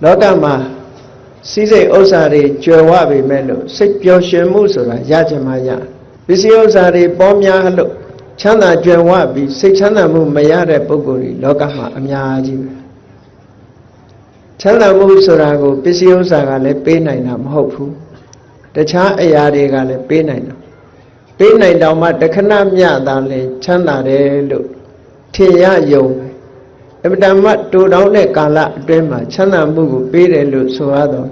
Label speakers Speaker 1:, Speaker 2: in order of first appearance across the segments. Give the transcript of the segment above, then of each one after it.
Speaker 1: Lokama Sise Osari Jowabi Melo, Sik Yoshemu Sura, Yajamaya. Visi Osari Bomya Halo, Chana Jowabi, Sichana Mu Mayare Boguri, Lokama Amyaji. Chana Mu Surago, Visi Osagale, Penainam, hopeful. The Cha Ayarigale, Penainam. Penainam, the Kanam Yadale, Chana Relu, Tia Yo. Evidamat to down the Kala Drema, Chana Mugu, Pere Suado.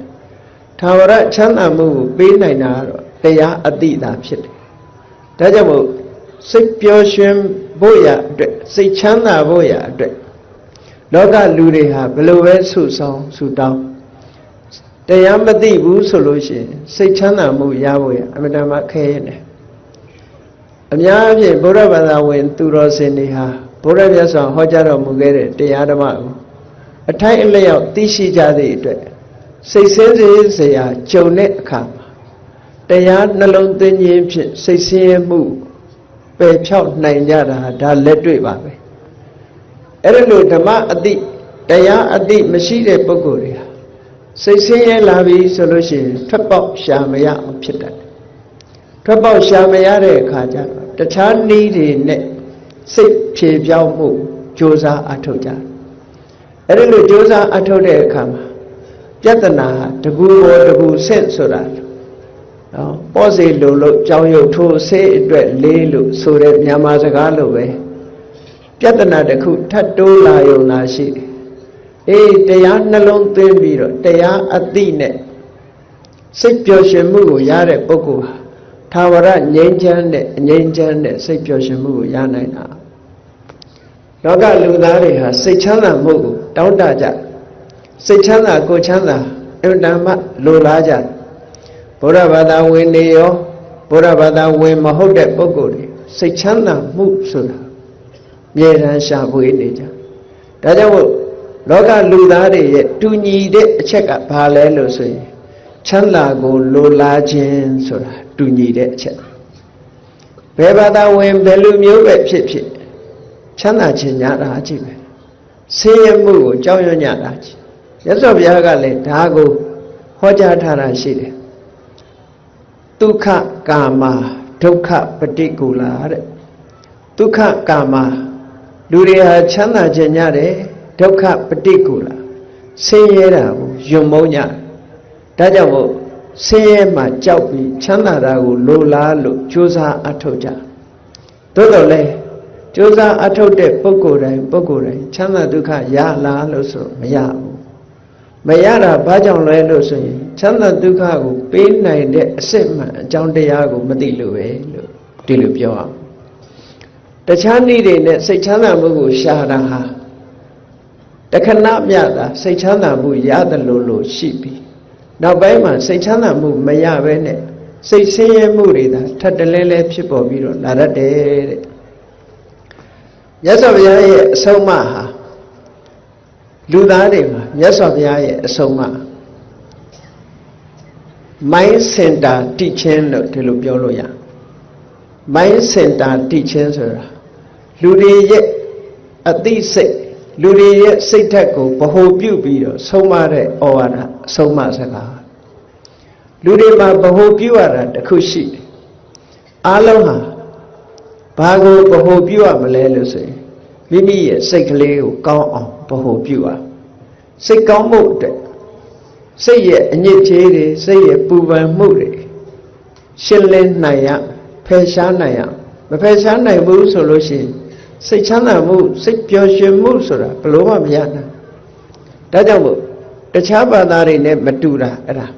Speaker 1: Tawara Chana Mugu, Penainaro, Tea Adida Pit. Tajabu, Sik Pioshim Boya, Sik Chana Boya, Loga Ludeha, below Susong, Sudam. The Yamadi Wu solution, Sik Chana Mu Yahweh, Evidama Kane. Amyavi, Boravada went to Rosiniha. Boravasa Hojaro Mugere, the Adama. A tight layout, Tishi Jadi. Say senses say a Jonet Kam. They are Nalon the Yim, say see Moo. Pay Chow Nine Yada, da Ledri Babe. Erelu Dama Adi, they are Adi Machine Boguria. Say see Lavi solution, Trapop Shamaya Pitat. Trapop Shamayare Kaja, the child needed net. Sik Pie Biao Mu, Josa Atoja. Erelu Josa Atode Kama. Jatana, the Guru, the Guru sent so that. Posi Lulu, Joyo to say it wet Lelu, so that Yamazagalo way. Jatana the Ku Tato Layo Nashi. Eh, they are no long term, they are at the net. Sik Joshemu, Yare Boku. Tawara Nyanjan, Sik Joshemu, Yanina. Loga Ludari has Sichana Mugu, Daudaja. Sichana Gochana, Eudama, Lulaja. Boravada Wineo, Boravada Win Mahode Boguri, Sichana Muksura. Yeran Shabuinija. Dajawo, Loga Ludari, do need it, check up Palelo say. Chanla go Lulajin Sura, do need it, check. Bevada Win Belumio Chip. Chana Chinyara Chibe. Say Mu, Joyonyara. Yes of Yagale, Dago, Hoja Tarashide. Duka Gama, Duka particular. Duka Gama, Luria Chana Janyare, Duka particular. Say Yera, Yumonia. Dajawo, say Ma Jaupi, Chana Ragu, Lola, Josa Atoja. Dodole. Josa Atode Bogore, Chana Duka Yala Loso, Mayabu. Mayara Bajan Loso, Chana Duka, Pin Nine, Sema, John Deago, Madilu, Dilupioa. The Chani de say Chana Mugu Sharaha. The Kanap Yada, say Chana Mu Yada Lolo, Shipi. Now Bayman, say Chana Mu Mayavene, say Murida, Tatalele Pipo Viro, Nada de. Yes of Yaya Soma Ludarim, yes of Yaya Soma Mind Center teaching Telubioloya Mind Center teaching Ludi at these say Ludi yet say taco, Baho Bubi, Somare or Soma Saga Ludima Baho Buara, the Kushi Aloha. Bago Baho Bua Malelo say, Mimi say Leo, go on Baho Bua. Say go mote. Say ye, and ye jade, say ye, Buba Moody. Shillen Naya, Peshanaya, the Peshanai Moo solution. Say Chana Moo, say Pioshim Musura, Paloma Miana. Dajamu, the Chabadari ne Matura era.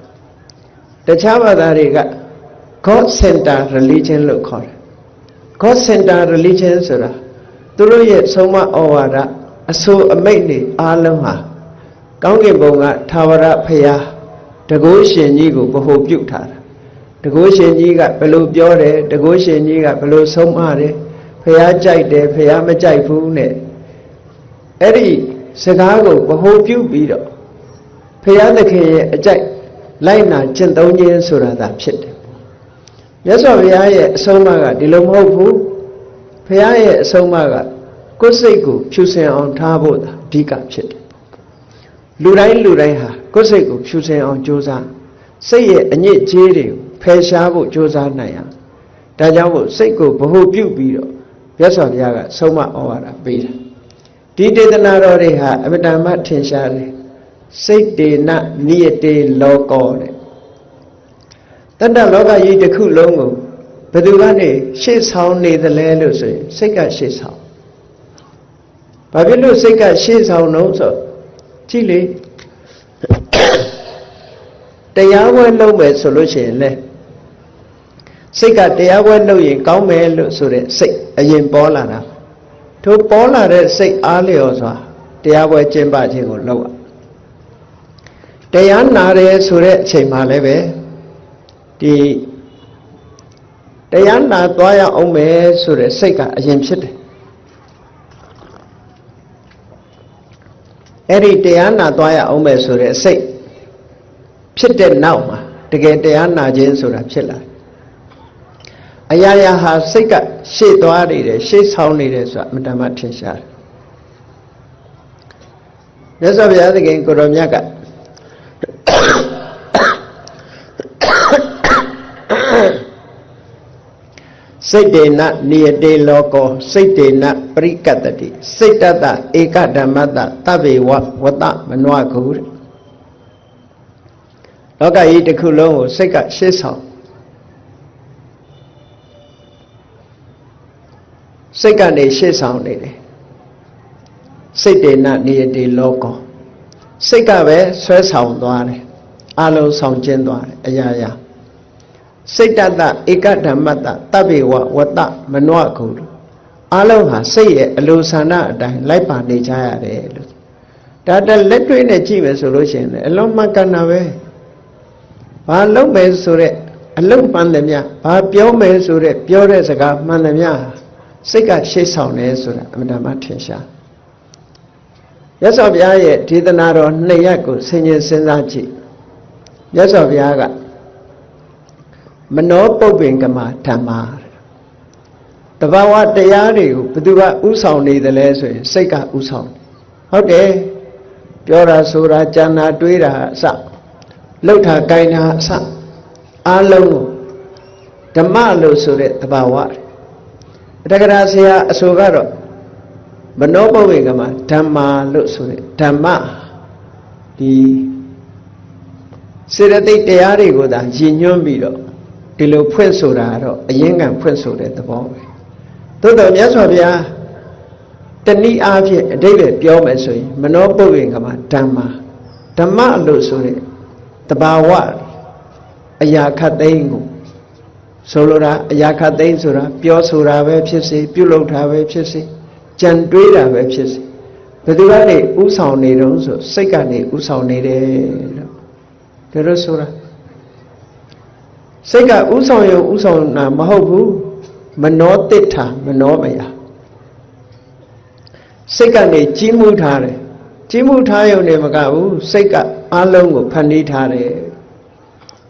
Speaker 1: The Chabadari got God Center religion look on. God Center religion sura. Turu Soma Owara, a so a matey, Aloha. Gangi Bonga, Tawara Paya, the Goshen Yigo, Boho Butar. The Goshen Yiga below Biore, the Goshen Yiga below Somare, Paya Jaide, Paya Majai Pune. Eddie, Chicago, Boho Bubido. Paya the Kay, a Jack, Lina, Gentonian Sura, that shit. Yes, of Yaya Somaga, Dilom Hopu, Paya Somaga, Kosegu, choosing on Tabo, Pika Chit. လူတိုင်းဟာကိုယ်စိတ်ကိုဖြူစင်အောင်ကြိုးစားစိတ်ရဲ့အညစ်အကြေးတွေကိုဖယ်ရှားဖို့ကြိုးစားနိုင်အောင်ဒါကြောင့်မို့စိတ်ကိုဗဟုပြုပြီးတော့မြတ်စွာဘုရားကဆုံးမဩဝါဒပေးတာဒီဒေသနာတော်တွေဟာအမတန်မှထင်ရှားတယ်စိတ်တေနနိယတေလောကောတဲ့တတ္တလောကကြီးတစ်ခုလုံးကိုဘယ်သူကနေရှေ့ဆောင်နေသလဲလို့ဆိုရင်စိတ်ကရှေ့ဆောင်ဘာဖြစ်လို့စိတ်ကရှေ့ဆောင်လို့ဆိုကြည့်လေတရားဝဲလုပ်မယ်ဆိုလို့ရှိရင်လေစိတ်ကတရားဝဲလုပ်ရင်ကောင်းမယ်လို့ဆိုတဲ့စိတ်အရင်ပေါ်လာတာထိုပေါ်လာတဲ့စိတ်အားလျော်စွာတရားဝဲကျင့်ပခြင်းကိုလုပ်ရတရားနာတယ်ဆိုတဲ့အချိန်မှလည်းပဲဒီတရားနာသွားရအောင်မယ်ဆိုတဲ့စိတ်ကအရင်ဖြစ်တယ်အဲ့ဒီတရားနာသွားရအောင်မယ်ဆိုတဲ့စိတ်ဖြစ်တဲ့နောက်မှာတကယ်တရားနာခြင်းဆိုတာဖြစ်လာအရာရာဟာစိတ်ကရှေ့သွားနေတယ်ရှေ့ဆောင်နေတယ်ဆိုတာအမှန်တမ်းထင်ရှားတယ်မြတ်စွာဘုရားသခင်ကိုရောမြတ်ကစိတ်တေနနိယတေလောကောစိတ်တေနပရိကတ္တိစိတ်တတဧကဓမ္မတသဗ္ဗေဝဝတ္တမနွားကုတဲ့လောကကြီးတစ်ခုလုံးကိုစိတ်ကရှေ့ဆောင်စိတ်ကနေရှေ့ဆောင်နေတယ်စိတ်တေနနိယတေလောကောစိတ်ကပဲဆွဲဆောင်သွားတယ်အလုံးဆောင်ကျင်းသွားတယ်အရာရာစိတ်တတဧကဓမ္မတသဗ္ဗေဝဝတ္တမနွကုအလုံးဟာစိတ်ရဲ့အလိုဆန္ဒအတိုင်းလိုက်ပါနေကြရတယ်လို့ဒါတလက်တွေ့နဲ့ကြည့်မယ်ဆိုလို့ရှိရင်အလုံးမှန်ကန်တာပဲဘာလုပ်မယ်ဆိုတဲ့အလုံးမှန်တယ်များဘာပြောမယ်ဆိုတဲ့ပြောတဲ့စကားမှန်တယ်များစိတ်ကရှေ့ဆောင်တယ်ဆိုတာအမှန်တမ်းထင်ရှားမြတ်စွာဘုရားရဲ့ဒေသနာတော်2ရပ်ကိုဆင်ခြင်စဉ်းစားကြည့်မြတ်စွာဘုရားကမနောပုပ္ပင်ကမဓမ္မာတဘာဝတရားတွေကိုဘယ်သူကဥဆောင်နေတယ်လဲဆိုရင်စိတ်ကဥဆောင်ဟုတ်တယ်ပြောတာဆိုတာကြံတာတွေးတာအစလှုပ်တာကိုင်တာအစအားလုံးကိုဓမ္မလို့ဆိုတဲ့တဘာဝတက္ကရာဆရာအဆိုကတော့မနောပုပ္ပင်ကမဓမ္မာလို့ဆိုတဲ့ဓမ္မဒီစေတသိက်တရားတွေကိုသာရည်ညွှန်းပြီးတော့ဒီလိုဖွင့်ဆိုတာတော့အရင်ကဖွင့်ဆိုတဲ့သဘောပဲသို့တော်မြတ်စွာဘုရားတနည်းအားဖြင့်အဓိပ္ပာယ်ပြောမယ်ဆိုရင်မနောပုပ္ပင်ကမဓမ္မာဓမ္မလို့ဆိုတဲ့တဘာဝအရာခတ်သိမ်းကိုဆိုလိုတာအရာခတ်သိမ်းဆိုတာပြောဆိုတာပဲဖြစ်စေပြုလုပ်တာပဲဖြစ်စေကြံတွေးတာပဲဖြစ်စေဘယ်သူကနေဥဆောင်နေတော့ဆိုစိတ်ကနေဥဆောင်နေတယ်လို့ဒါလို့ဆိုတာစိတ်ကဥဆောင်ရုံဥဆောင်တာမဟုတ်ဘူးမနောတိဋ္ဌာမနောမယစိတ်ကနေကြီးမှုထားတယ်ကြီးမှုထားရုံနဲ့မကဘူးစိတ်ကအလုံးကိုဖန်တီးထားတယ်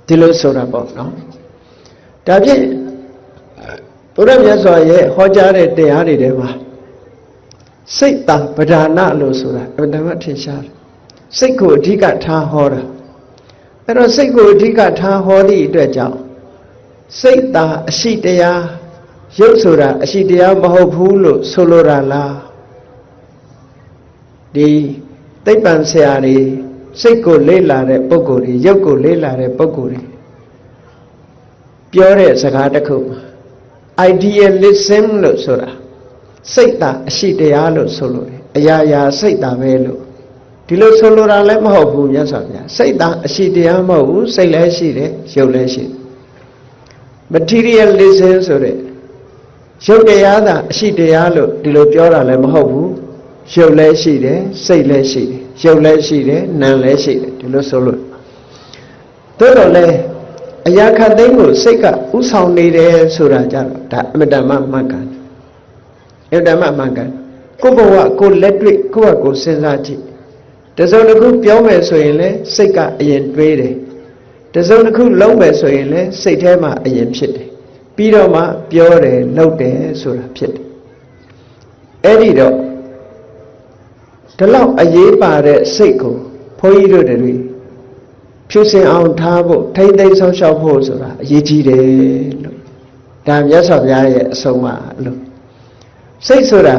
Speaker 1: ဒီလိုဆိုတာပေါ့နော်ဒါဖြင့်ဘုရားမြတ်စွာရဲ့ဟောကြားတဲ့တရားတွေထဲမှာစိတ်တံပဓာနလို့ဆိုတာအမှန်တမ်းထင်ရှားတယ်စိတ်ကိုအဓိကထားဟောတာအဲ့တော့စိတ်ကိုအဓိကထားဟောသည့်အတွက်ကြောင့်စိတ်သာအရှိတရားရုပ်ဆိုတာအရှိတရားမဟုတ်ဘူးလို့ဆိုလိုတာလားဒီသိပ္ပံဆရာတွေစိတ်ကိုလေ့လာတဲ့ပုဂ္ဂိုလ်တွေရုပ်ကိုလေ့လာတဲ့ပုဂ္ဂိုလ်တွေပြောတဲ့စကားတစ်ခု idealism လို့ဆိုတာစိတ်သာအရှိတရားလို့ဆိုလို့အရာရာစိတ်သာပဲလို့ဒီလိုဆိုလိုတာလည်းမဟုတ်ဘူးမြတ်စွာဘုရားစိတ်သာအရှိတရားမဟုတ်ဘူးစိတ်လည်းရှိတယ်ရုပ်လည်းရှိတယ် materialism ဆိုတဲ့ရုပ်တရားသာအရှိတရားလို့ဒီလိုပြောတာလည်းမဟုတ်ဘူးရုပ်လည်းရှိတယ်စိတ်လည်းရှိတယ်ရုပ်လည်းရှိတယ်နာမ်လည်းရှိတယ်ဒီလိုဆိုလို့သို့တော်လည်းအရာခတ်သိမ်းကိုစိတ်ကဥဆောင်နေတယ်ဆိုတာကြတော့ဒါအမတ္တမမှန်ကန်အမတ္တမမှန်ကန်ကိုယ်ဘဝကိုလက်တွေ့ကိုယ့်ဟာကိုယ်စဉ်းစားကြည့်တစုံတစ်ခုပြောမယ်ဆိုရင်လည်းစိတ်ကအရင်တွေးတယ်တစုံတစ်ခုလုံးမယ်ဆိုရင်လည်းစိတ်ထဲမှာအရင်ဖြစ်တယ်ပြီးတော့မှပြောတယ်လုပ်တယ်ဆိုတာဖြစ်တယ်အဲ့ဒီတော့ဒီလောက်အရေးပါတဲ့စိတ်ကို ဘုန်းကြီးတို့တွေဖြူစင်အောင်ထားဖို့ထိမ့်သိမ်းဆောက်ရှောက်ဖို့ဆိုတာအရေးကြီးတယ်လို့ဒါမြတ်စွာဘုရားရဲ့အဆုံးအမလို့စိတ်ဆိုတာ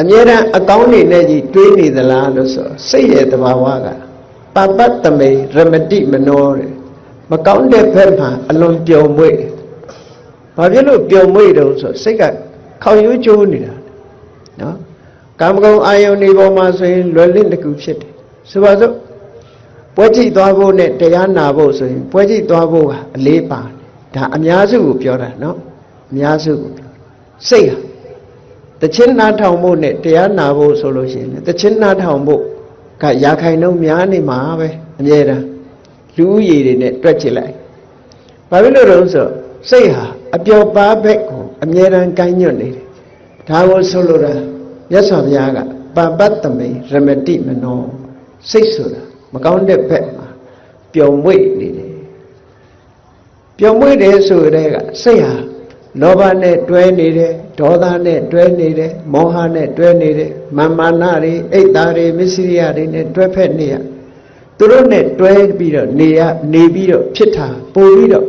Speaker 1: အမြဲတမ်းအကောင်းနေနဲ့ကြီးတွေးနေသလားလို့ဆိုစိတ်ရဲ့သဘာဝကပပတ္တမေရမတိမနောတဲ့မကောင်းတဲ့ဘက်မှာအလွန်ပျော်မွေ့ဘာဖြစ်လို့ပျော်မွေ့တုံးဆိုစိတ်ကခေါင်ရိုးကျိုးနေတာနော်ကာမဂုဏ်အာယုန်ဒီပေါ်မှာဆိုရင်လွယ်လင့်တကူဖြစ်တယ်ဆိုပါစို့ပွဲကြည့်သွားဖို့နဲ့တရားနာဖို့ဆိုရင်ပွဲကြည့်သွားဖို့ကအလေးပါတယ်ဒါအများစုကိုပြောတာနော်အများစုကိုပြောစိတ်ဟာတခြင်းနာထောင်ဖို့နဲ့တရားနာဖို့ဆိုလို့ရှိရင်တခြင်းနာထောင်ဖို့ကရာခိုင်နှုန်းများနေမှာပဲအမြဲတမ်းလူဦးရေတွေနဲ့တွက်ကြည့်လိုက်ဘာဖြစ်လို့လဲဆိုစိတ်ဟာအပျော်ပါးဘက်ကိုအမြဲတမ်းကိုင်းညွတ်နေတယ်ဒါကိုဆိုလိုတာမြတ်စွာဘုရားကပပတ္တမေရမတိမနောစိတ်ဆိုတာမကောင်းတဲ့ဘက်မှာပျော်မွေ့နေတယ်ပျော်မွေ့တယ်ဆိုတဲ့ကစိတ်ဟာလောဘနဲ့တွဲနေတယ်ဒေါသနဲ့တွဲနေတယ်မောဟနဲ့တွဲနေတယ်မာမာနတွေအိတ်သားတွေမစ္စရိယတွေနဲ့တွဲဖက်နေရသူတို့နဲ့တွဲပြီးတော့နေပြီးတော့ဖြစ်တာပို့ပြီးတော့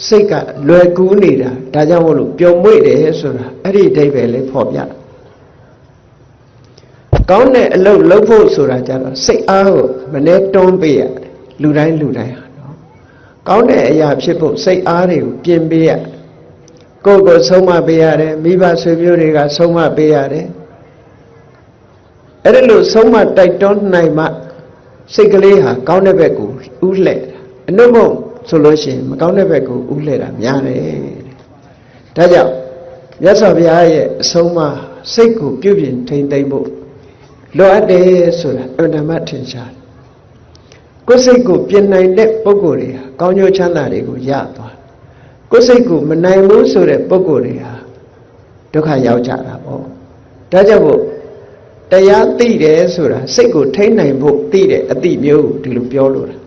Speaker 1: စိတ်ကလွယ်ကူးနေတာဒါကြောင့်မို့လို့ပျော်မွေ့တယ်ဆိုတာအဲ့ဒီအဓိပ္ပာယ်လေးဖော်ပြကောင်းတဲ့အလုပ်လုပ်ဖို့ဆိုတာကြတော့စိတ်အားကိုမနှဲတွန်းပေးရတယ်လူတိုင်းဟာနော်ကောင်းတဲ့အရာဖြစ်ဖို့စိတ်အားတွေကိုပြင်ပေးရကိုယ့်ကိုဆုံးမပေးရတယ်မိဘဆွေမျိုးတွေကဆုံးမပေးရတယ်အဲ့ဒါလို့ဆုံးမတိုက်တွန်းနိုင်မှစိတ်ကလေးဟာကောင်းတဲ့ဘက်ကိုဥလှဲ့အနုမုံဆိုလို့ရှိရင်မကောင်းတဲ့ဘက်ကိုဥလှဲ့တာများတယ်ဒါကြောင့်မြတ်စွာဘုရားရဲ့အဆုံးအမစိတ်ကိုပြုပြင်ထိန်းသိမ်းဖို့လိုအပ်တယ်ဆိုတာအမှန်တမ်းထင်ရှားကိုယ်စိတ်ကိုပြင်နိုင်တဲ့ပုဂ္ဂိုလ်တွေဟာကောင်းကျိုးချမ်းသာတွေကိုရသွားကိုယ်စိတ်ကိုမနိုင်ဘူးဆိုတဲ့ပုဂ္ဂိုလ်တွေဟာဒုက္ခရောက်ကြတာပေါ့ဒါကြောင့်မို့တရားသိတယ်ဆိုတာစိတ်ကိုထိန်းနိုင်ဖို့သိတဲ့အသိမျိုးဒီလိုပြောလို့တာ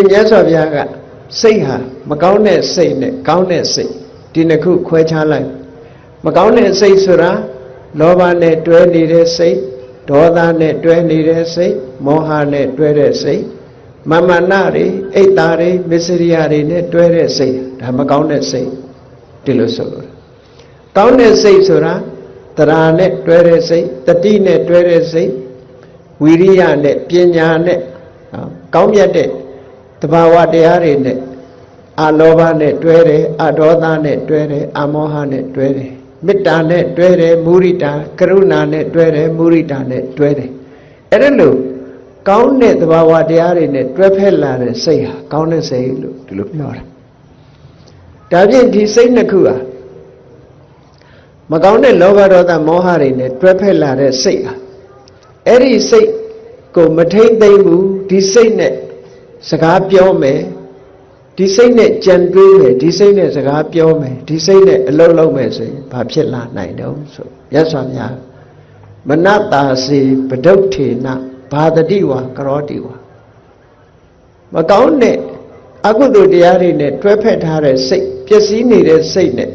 Speaker 1: မြတ်စွာဘုရားကစိတ်ဟာမကောင်းတဲ့စိတ်နဲ့ကောင်းတဲ့စိတ်ဒီနှစ်ခုခွဲခြားလိုက်မကောင်းတဲ့စိတ်ဆိုတာလောဘနဲ့တွဲနေတဲ့စိတ်ဒေါသနဲ့တွဲနေတဲ့စိတ်မောဟနဲ့တွဲတဲ့စိတ်မာမာနတွေအိတ်သားတွေမစ္စရိယတွေနဲ့တွဲတဲ့စိတ်ဒါမကောင်းတဲ့စိတ်ဒီလိုဆိုလို့ကောင်းတဲ့စိတ်ဆိုတာတရာနဲ့တွဲတဲ့စိတ်တတိနဲ့တွဲတဲ့စိတ်ဝိရိယနဲ့ပညာနဲ့ကောင်းမြတ်တဲ့တဘာဝတရားတွေနဲ့အလောဘနဲ့တွဲတယ်အဒေါသနဲ့တွဲတယ်အမောဟနဲ့တွဲတယ်မေတ္တာနဲ့တွဲတယ်မုရိတာကရုဏာနဲ့တွဲတယ်မုရိတာနဲ့တွဲတယ်အဲ့ဒါလို့ကောင်းတဲ့သဘာဝတရားတွေနဲ့တွဲဖက်လာတဲ့စိတ်ဟာကောင်းတဲ့စိတ်လို့ဒီလိုပြောတာဒါဖြင့်ဒီစိတ်နှစ်ခုဟာမကောင်းတဲ့လောဘဒေါသမောဟတွေနဲ့တွဲဖက်လာတဲ့စိတ်ဟာအဲ့ဒီစိတ်ကိုမထိမ့်သိမ့်ဘူးဒီစိတ်နဲ့စကားပြောမယ်ဒီစိတ်နဲ့ကြံတွေးမယ်ဒီစိတ်နဲ့စကားပြောမယ်ဒီစိတ်နဲ့အလုပ်လုပ်မယ်ဆိုရင်ဘာဖြစ်လာနိုင်တော့ဆိုရသော်များမနတာစီပဒုဋ္ဌေနဘာတတိဝါကရောတိဝါမကောင်းတဲ့အကုသိုလ်တရားတွေနဲ့တွဲဖက်ထားတဲ့စိတ်ပျက်စီးနေတဲ့စိတ်နဲ့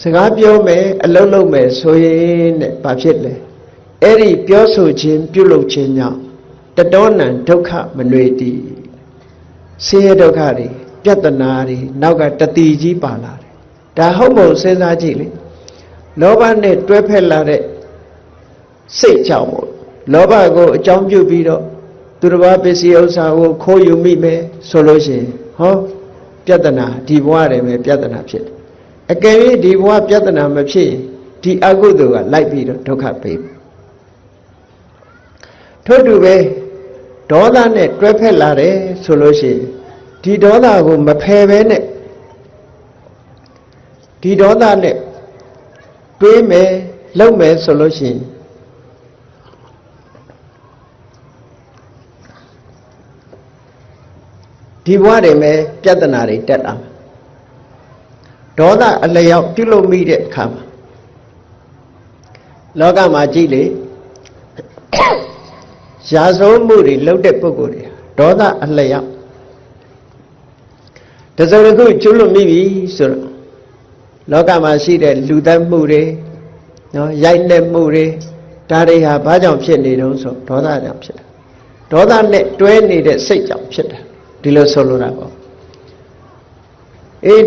Speaker 1: စကားပြောမယ်အလုပ်လုပ်မယ်ဆိုရင်တဲ့ဘာဖြစ်လဲအဲ့ဒီပြောဆိုခြင်းပြုလုပ်ခြင်းကြောင့်တတောနံဒုက္ခမနွေတိဆင်းရဲဒုက္ခတွေပြဿနာတွေနောက်ကတတိကြီးပါလာတယ်ဒါဟုတ်မဟုတ်စဉ်းစားကြည့်လေလောဘနဲ့တွဲဖက်လာတဲ့စိတ်ကြောင့်မို့လောဘကိုအကြောင်းပြုပြီးတော့သူတစ်ပါးပစ္စည်းဥစ္စာကိုခိုးယူမိမယ်ဆိုလို့ရှိရင်ဟောပြဿနာဒီဘဝတည်းပဲပြဿနာဖြစ်တယ်အကယ်၍ဒီဘဝပြဿနာမဖြစ်ရင်ဒီအကုသိုလ်ကလိုက်ပြီးတော့ဒုက္ခပေးထို့တူပဲဒေါသနဲ့တွဲဖက်လာတယ်ဆိုလို့ရှိရင်ဒီဒေါသကိုမဖယ်ပဲနဲ့ဒီဒေါသနဲ့တွေးမယ်လုပ်မယ်ဆိုလို့ရှိရင်ဒီဘဝတွေမှာပြဿနာတွေတက်လာမှာဒေါသအလျောက်ပြုလုပ်မိတဲ့အခါမှာလောကမှာကြည့်လေရာဇဝမှုတွေလုပ်တဲ့ပုဂ္ဂိုလ်တွေဒေါသအလျောက်တစုံတစ်ခုကျွလွတ်မိပြီဆိုတော့လောကမှာရှိတဲ့လူသတ်မှုတွေနော်ရိုက်နှက်မှုတွေ ဒါတွေဟာဘာကြောင့်ဖြစ်နေတုံးဆိုဒေါသကြောင့်ဖြစ်တယ်ဒေါသနဲ့တွဲနေတဲ့စိတ်ကြောင့်ဖြစ်တယ်ဒီလိုဆိုလိုတာပေါ့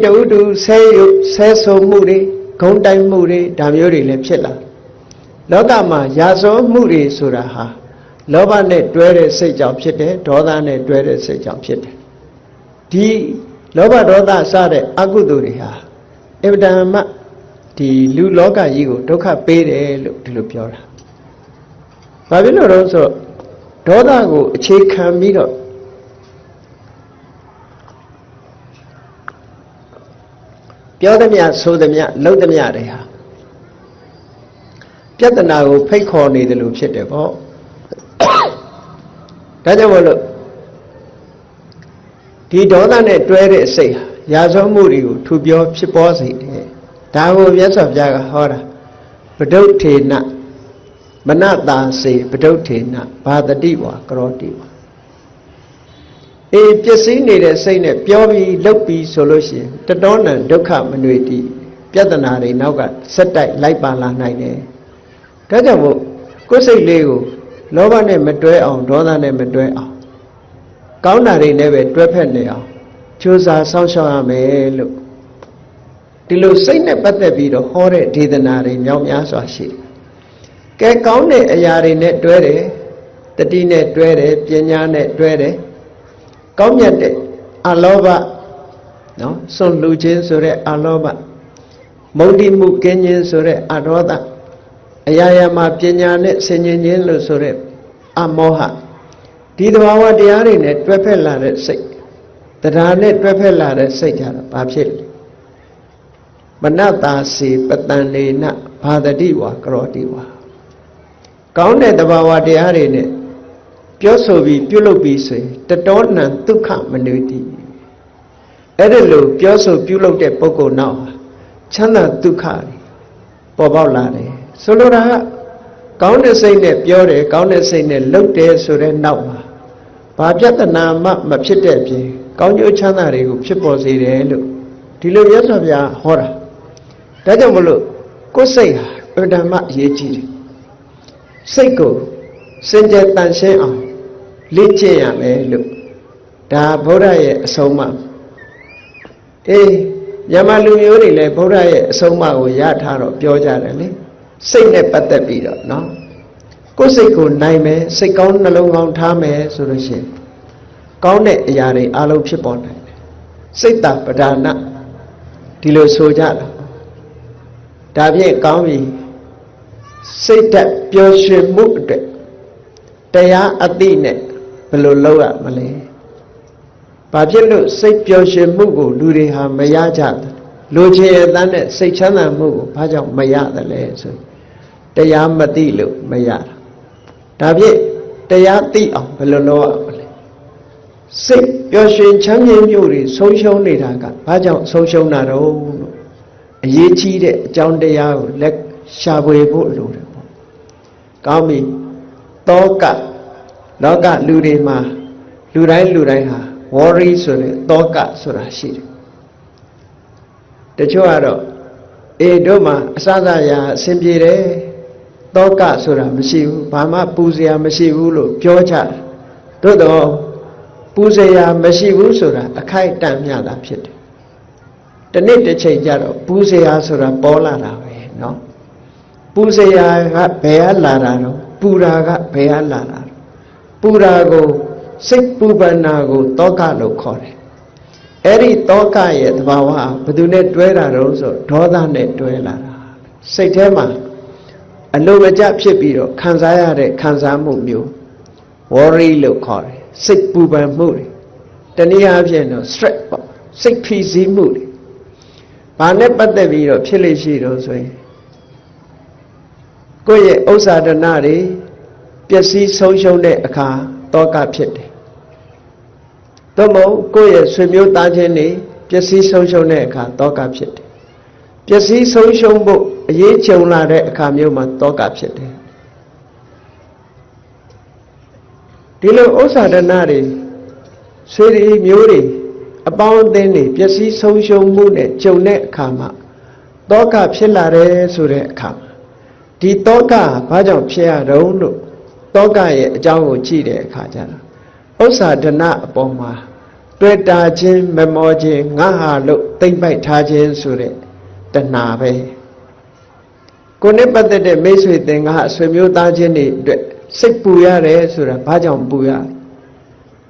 Speaker 1: တူတူဆဲဆုံမှုတွေဂုံတိုင်မှုတွေဒါမျိုးတွေလည်းဖြစ်လာလောကမှာရာဇဝမှုတွေဆိုတာဟာလောဘနဲ့တွဲတဲ့စိတ်ကြောင့်ဖြစ်တယ်ဒေါသနဲ့တွဲတဲ့စိတ်ကြောင့်ဖြစ်တယ်ဒီလောဘဒေါသစတဲ့အကုသိုလ်တွေဟာအဗ္ဗဒမ္မဒီလူလောကကြီးကိုဒုက္ခပေးတယ်လို့ဒီလိုပြောတာဘာဖြစ်လို့လဲဆိုတော့ဒေါသကိုအခြေခံပြီးတော့ပြောသမျှဆိုသမျှလုပ်သမျှတွေဟာပြဿနာကိုဖိတ်ခေါ်နေတယ်လို့ဖြစ်တယ်ပေါ့ဒါကြောင့်မလို့ဒီဒေါသနဲ့တွဲတဲ့စိတ်ဟာရာဇဝမှုတွေကိုထူပြောဖြစ်ပေါ်စေတယ်ဒါကိုမြတ်စွာဘုရားကဟောတာပဒုဋ္ဌေနမနတာစေပဒုဋ္ဌေနဘာတတိဝါကရောတိဝါပျက်စီးနေတဲ့စိတ်နဲ့ပြောပြီးလုပ်ပြီးဆိုလို့ရှိရင်တတောနံဒုက္ခမနွေတိပြဿနာတွေနောက်ကဆက်တိုက်လိုက်ပါလာနိုင်တယ်ဒါကြောင့်မို့ကိုယ်စိတ်လေးကိုလောဘနဲ့မတွဲအောင်ဒေါသနဲ့မတွဲအောင်ကောင်းတာတွေနဲ့ပဲတွဲဖက်နေအောင်ကြိုးစားစောင့်ရှောက်ရမယ်လို့ဒီလိုစိတ်နဲ့ပတ်သက်ပြီးတော့ဟောတဲ့ဒေသနာတွေမြောက်များစွာရှိတယ်ကဲကောင်းတဲ့အရာတွေနဲ့တွဲတယ်တတိနဲ့တွဲတယ်ပညာနဲ့တွဲတယ်ကောင်းမြတ်တဲ့အလောဘနော်စွန့်လူခြင်းဆိုတဲ့အလောဘမုဒ္ဓိမှုကင်းခြင်းဆိုတဲ့အဒေါသအရာရာမှာပညာနဲ့ဆင်ញင်ခြင်းလို့ဆိုတဲ့အမောဟဒီသဘာဝတရားတွေနဲ့တွဲဖက်လာတဲ့စိတ်တရားနဲ့တွဲဖက်လာတဲ့စိတ်ကြတော့ဘာဖြစ်လဲမနတာစီပတန်နေနဘာတတိဝါကရောတိဝါကောင်းတဲ့သဘာဝတရားတွေနဲ့ပြောဆိုပြီးပြုလုပ်ပြီးဆိုရင်တတောနံဒုက္ခမနွေတိအဲ့ဒါလို့ပြောဆိုပြုလုပ်တဲ့ပုဂ္ဂိုလ်နောက်ချမ်းသာဒုက္ခပေါ်ပေါက်လာတယ်ဆိုလိုတာကကောင်းတဲ့စိတ်နဲ့ပြောတယ်ကောင်းတဲ့စိတ်နဲ့လုပ်တယ်ဆိုတဲ့နောက်မှာဘာပြဿနာမှမဖြစ်တဲ့အပြင်ကောင်းကျိုးချမ်းသာတွေကိုဖြစ်ပေါ်စေတယ်လို့ဒီလိုမြတ်စွာဘုရားဟောတာဒါကြောင့်မလို့ကိုယ်စိတ်ဟာအမှန်မှအရေးကြီးတယ်စိတ်ကိုစင်ကြယ်တန်ရှင်းအောင်လေ့ကျင့်ရမယ်လို့ဒါဗုဒ္ဓရဲ့အဆုံးအမမြန်မာလူမျိုးတွေလည်းဗုဒ္ဓရဲ့အဆုံးအမကိုရထားတော့ပြောကြတယ်လေစိတ်နဲ့ပတ်သက်ပြီးတော့နော်ကိုယ်စိတ်ကိုနိုင်မယ်စိတ်ကောင်းနှလုံးကောင်းထားမယ်ဆိုလို့ရှိရင်ကောင်းတဲ့အရာတွေအလုံးဖြစ်ပေါ်နိုင်တယ်စိတ်တပဒါနဒီလိုဆိုကြတာဒါဖြင့်ကောင်းပြီစိတ်ဓာတ်ပျော်ရွှင်မှုအတွက်တရားအသိနဲ့ဘယ်လိုလုပ်ရမလဲဘာဖြစ်လို့စိတ်ပျော်ရွှင်မှုကိုလူတွေဟာမရကြဘူးလူချင်းအတန်းနဲ့စိတ်ချမ်းသာမှုကိုဘာကြောင့်မရတယ်လဲဆိုတရားမသိလို့မရတာဒါဖြင့်တရားသိအောင်ဘယ်လိုလုပ်ရမလဲစိတ်ပျော်ရွှင်ချမ်းမြေ့မှုတွေဆုံးရှုံးနေတာကဘာကြောင့်ဆုံးရှုံးတာတော့အရေးကြီးတဲ့အကြောင်းတရားကိုလက်ရှာဖွေဖို့လိုတယ်ပေါ့ကောင်းပြီတောကလောကလူတွေမှာလူတိုင်းဟာ worry ဆိုတဲ့တောကဆိုတာရှိတယ်တချို့ကတော့တို့မှာအစစရာအဆင်ပြေတယ်တောကဆိုတာမရှိဘူးဘာမှပူစရာမရှိဘူးလို့ပြောကြတယ်သို့တော့ပူစရာမရှိဘူးဆိုတာအခိုက်အတန့်မျှတာဖြစ်တယ်တနေ့တစ်ချိန်ကျတော့ပူစရာဆိုတာပေါ်လာတာပဲเนาะပူစရာကဘယ်ကလာတာတော့ပူတာကဘယ်ကလာတာပူတာကိုစိတ်ပူပန်တာကိုတောကလို့ခေါ်တယ်အဲ့ဒီတောကရဲ့သဘာဝဘယ်သူနဲ့တွဲတာတော့ဆိုဒေါသနဲ့တွဲလာတာစိတ်ထဲမှာအလိုမကျဖြစ်ပြီးတော့ခံစားရတဲ့ခံစားမှုမျိုး worry လို့ခေါ်တယ်စိတ်ပူပန်မှုတွေတနည်းအားဖြင့်တော့ stress ပေါ့စိတ်ဖိစီးမှုတွေဘာနဲ့ပတ်သက်ပြီးတော့ဖြစ်လိမ့်ရှိတော့ဆိုရင်ကိုယ့်ရဲ့ဥစ္စာဒနာတွေပျက်စီးဆုံးရှုံးတဲ့အခါတောကဖြစ်တယ်သို့မဟုတ်ကိုယ့်ရဲ့ဆွေမျိုးသားချင်းတွေပျက်စီးဆုံးရှုံးတဲ့အခါတောကဖြစ်တယ်ပျက်စီးဆုံးရှုံးဖို့အရေးကြုံလာတဲ့အခါမျိုးမှာတောကဖြစ်တယ်ဒီလိုဥစ္စာဒနာတွေဆွေတွေမျိုးတွေအပေါင်းအသင်းတွေပျက်စီးဆုံးရှုံးမှုနဲ့ကြုံတဲ့အခါမှာတောကဖြစ်လာတယ်ဆိုတဲ့အခါ ဒီတောကဘာကြောင့်ဖြစ်ရတော့လို့တောကရဲ့အကြောင်းကိုကြည့်တဲ့အခါကျတော့ဥစ္စာဒနာအပေါ်မှာတွေ့တာချင်းမမောခြင်းငါဟာလို့သိမ့်ပိုက်ထားခြင်းဆိုတဲ့တဏှာပဲကိုယ်နဲ့ပတ်သက်တဲ့မိတ်ဆွေသင်္ကားဆွေမျိုးသားချင်းတွေအတွက်စိတ်ပူရတယ်ဆိုတာဘာကြောင့်ပူရ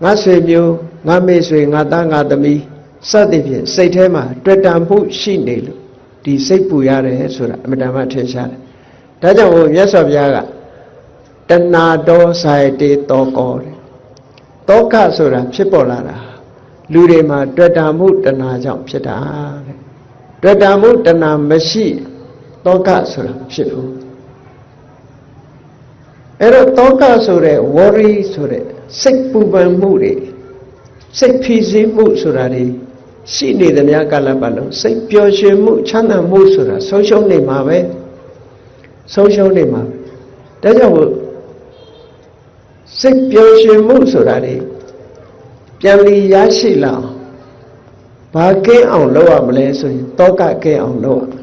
Speaker 1: ငါဆွေမျိုးငါမိတ်ဆွေငါသားငါသမီးစသဖြင့်စိတ်ထဲမှာတွေ့တာမှုရှိနေလို့ဒီစိတ်ပူရတယ်ဆိုတာအမှန်တမ်းထင်ရှားတယ်ဒါကြောင့်မြတ်စွာဘုရားကတဏှာတောဆိုင်တေတောကောတဲ့တောကဆိုတာဖြစ်ပေါ်လာတာလူတွေမှာတွေ့တာမှုတဏှာကြောင့်ဖြစ်တာတဲ့တွေ့တာမှုတဏှာမရှိတောကဆိုတာဖြစ်ဘူးအဲ့တော့တောကဆိုတဲ့ worry ဆိုတဲ့စိတ်ပူပန်မှုတွေစိတ်ဖိစီးမှုဆိုတာတွေရှိနေသမျှကာလပတ်လုံးစိတ်ပျော်ရွှင်မှုချမ်းသာမှုဆိုတာဆုံးရှုံးနေမှာပဲဆုံးရှုံးနေမှာဒါကြောင့်စိတ်ပျော်ရွှင်မှုဆိုတာတွေပြန်ပြီးရရှိလာဘာကင်းအောင်လုပ်ရမလဲဆိုရင်တောကကင်းအောင်လုပ်ရ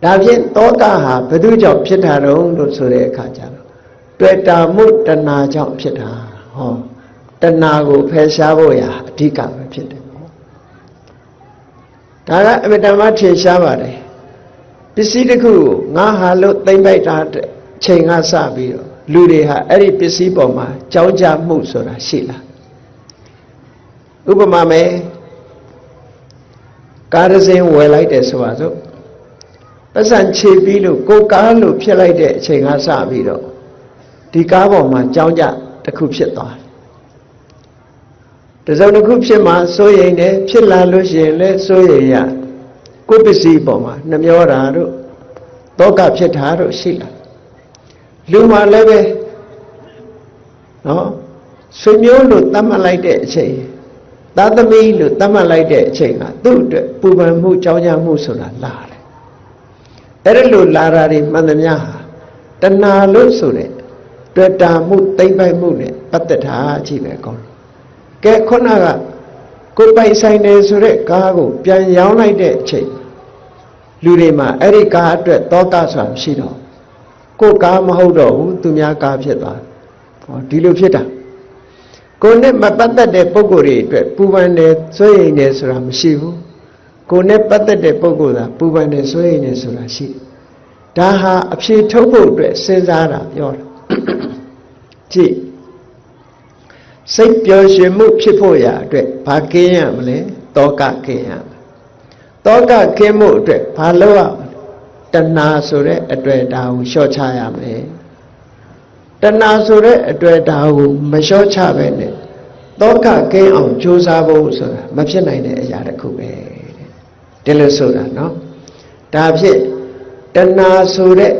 Speaker 1: ဒါဖြင့်တောကဟာဘယ်သူကြောင့်ဖြစ်တာတော့လို့ဆိုတဲ့အခါကျတော့တွေ့တာမှုတဏှာကြောင့်ဖြစ်တာဟောတဏှာကိုဖယ်ရှားဖို့ရာအဓိကပဲဖြစ်တယ်ဒါကအမြဲတမ်းထင်ရှားပါတယ်ပစ္စည်းတစ်ခုကိုငါဟာလို့သိမ့်ပိုက်တာချိန်ကစပြီးတော့လူတွေဟာအဲ့ဒီပစ္စည်းပေါ်မှာကြောင်းကြမှုဆိုတာရှိလားဥပမာမယ်ကားတစ်စင်းဝယ်လိုက်တယ်ဆိုပါစို့ပတ်စံခြေပြီးလို့ကိုကားလို့ဖြစ်လိုက်တဲ့အချိန်ကစပြီးတော့ဒီကားပေါ်မှာကြောင်းကြတစ်ခုဖြစ်သွားတယ်တစုံတစ်ခုဖြစ်မှစိုးရိမ်တယ်ဖြစ်လာလို့ရှိရင်လည်းစိုးရိမ်ရကိုယ်ပစ္စည်းပေါ်မှာနှမျောတာတို့တောကဖြစ်တာတို့ရှိလာလူမှလည်းပဲနော်ဆွေမျိုးလို့သတ်မှတ်လိုက်တဲ့အချိန်သာသမီလို့သတ်မှတ်လိုက်တဲ့အချိန်ကသူ့အတွက်ပူပန်မှုကြောင်းကြမှုဆိုတာလာတယ်အဲ့ဒါလို့လာတာတွေမှန်သမျှဟာတဏှာလို့ဆိုတဲ့တွေ့တာမှုသိမ့်ပိုက်မှုနဲ့ပတ်သက်တာကြည့်ပဲကောင်းကဲခုနကကိုယ်ပိုင်ဆိုင်နေဆိုတဲ့ကားကိုပြန်ရောင်းလိုက်တဲ့အချိန်လူတွေမှာအဲ့ဒီကားအတွက်တောကဆိုတာမရှိတော့ကိုယ်ကားမဟုတ်တော့ဘူးသူများကားဖြစ်သွားဟောဒီလိုဖြစ်တာကိုယ်နဲ့မပတ်သက်တဲ့ပုဂ္ဂိုလ်တွေအတွက်ပူပန်တယ်ဆွေးရိမ်တယ်ဆိုတာမရှိဘူးကိုယ်နဲ့ပတ်သက်တဲ့ပုဂ္ဂိုလ်သာပူပန်တယ်ဆွေးရိမ်တယ်ဆိုတာရှိဒါဟာအဖြေထုတ်ဖို့အတွက်စဉ်းစားတာပြောတာကြည့်စိတ်ပျော်ရွှင်မှုဖြစ်ဖို့ရာအတွက်ဘာကင်းရမလဲတောကကင်းရမယ်တောကကင်းမှုအတွက်ဘာလုပ်ရမလဲတဏှာဆိုတဲ့အတွေ့အတာကိုလျှော့ချရမယ်တဏှာဆိုတဲ့အတွေ့အတာကိုမလျှော့ချပဲနဲ့တောကကင်းအောင်ကြိုးစားဖို့ဆိုတာမဖြစ်နိုင်တဲ့အရာတစ်ခုပဲဒီလိုဆိုတာနော်ဒါဖြင့်တဏှာဆိုတဲ့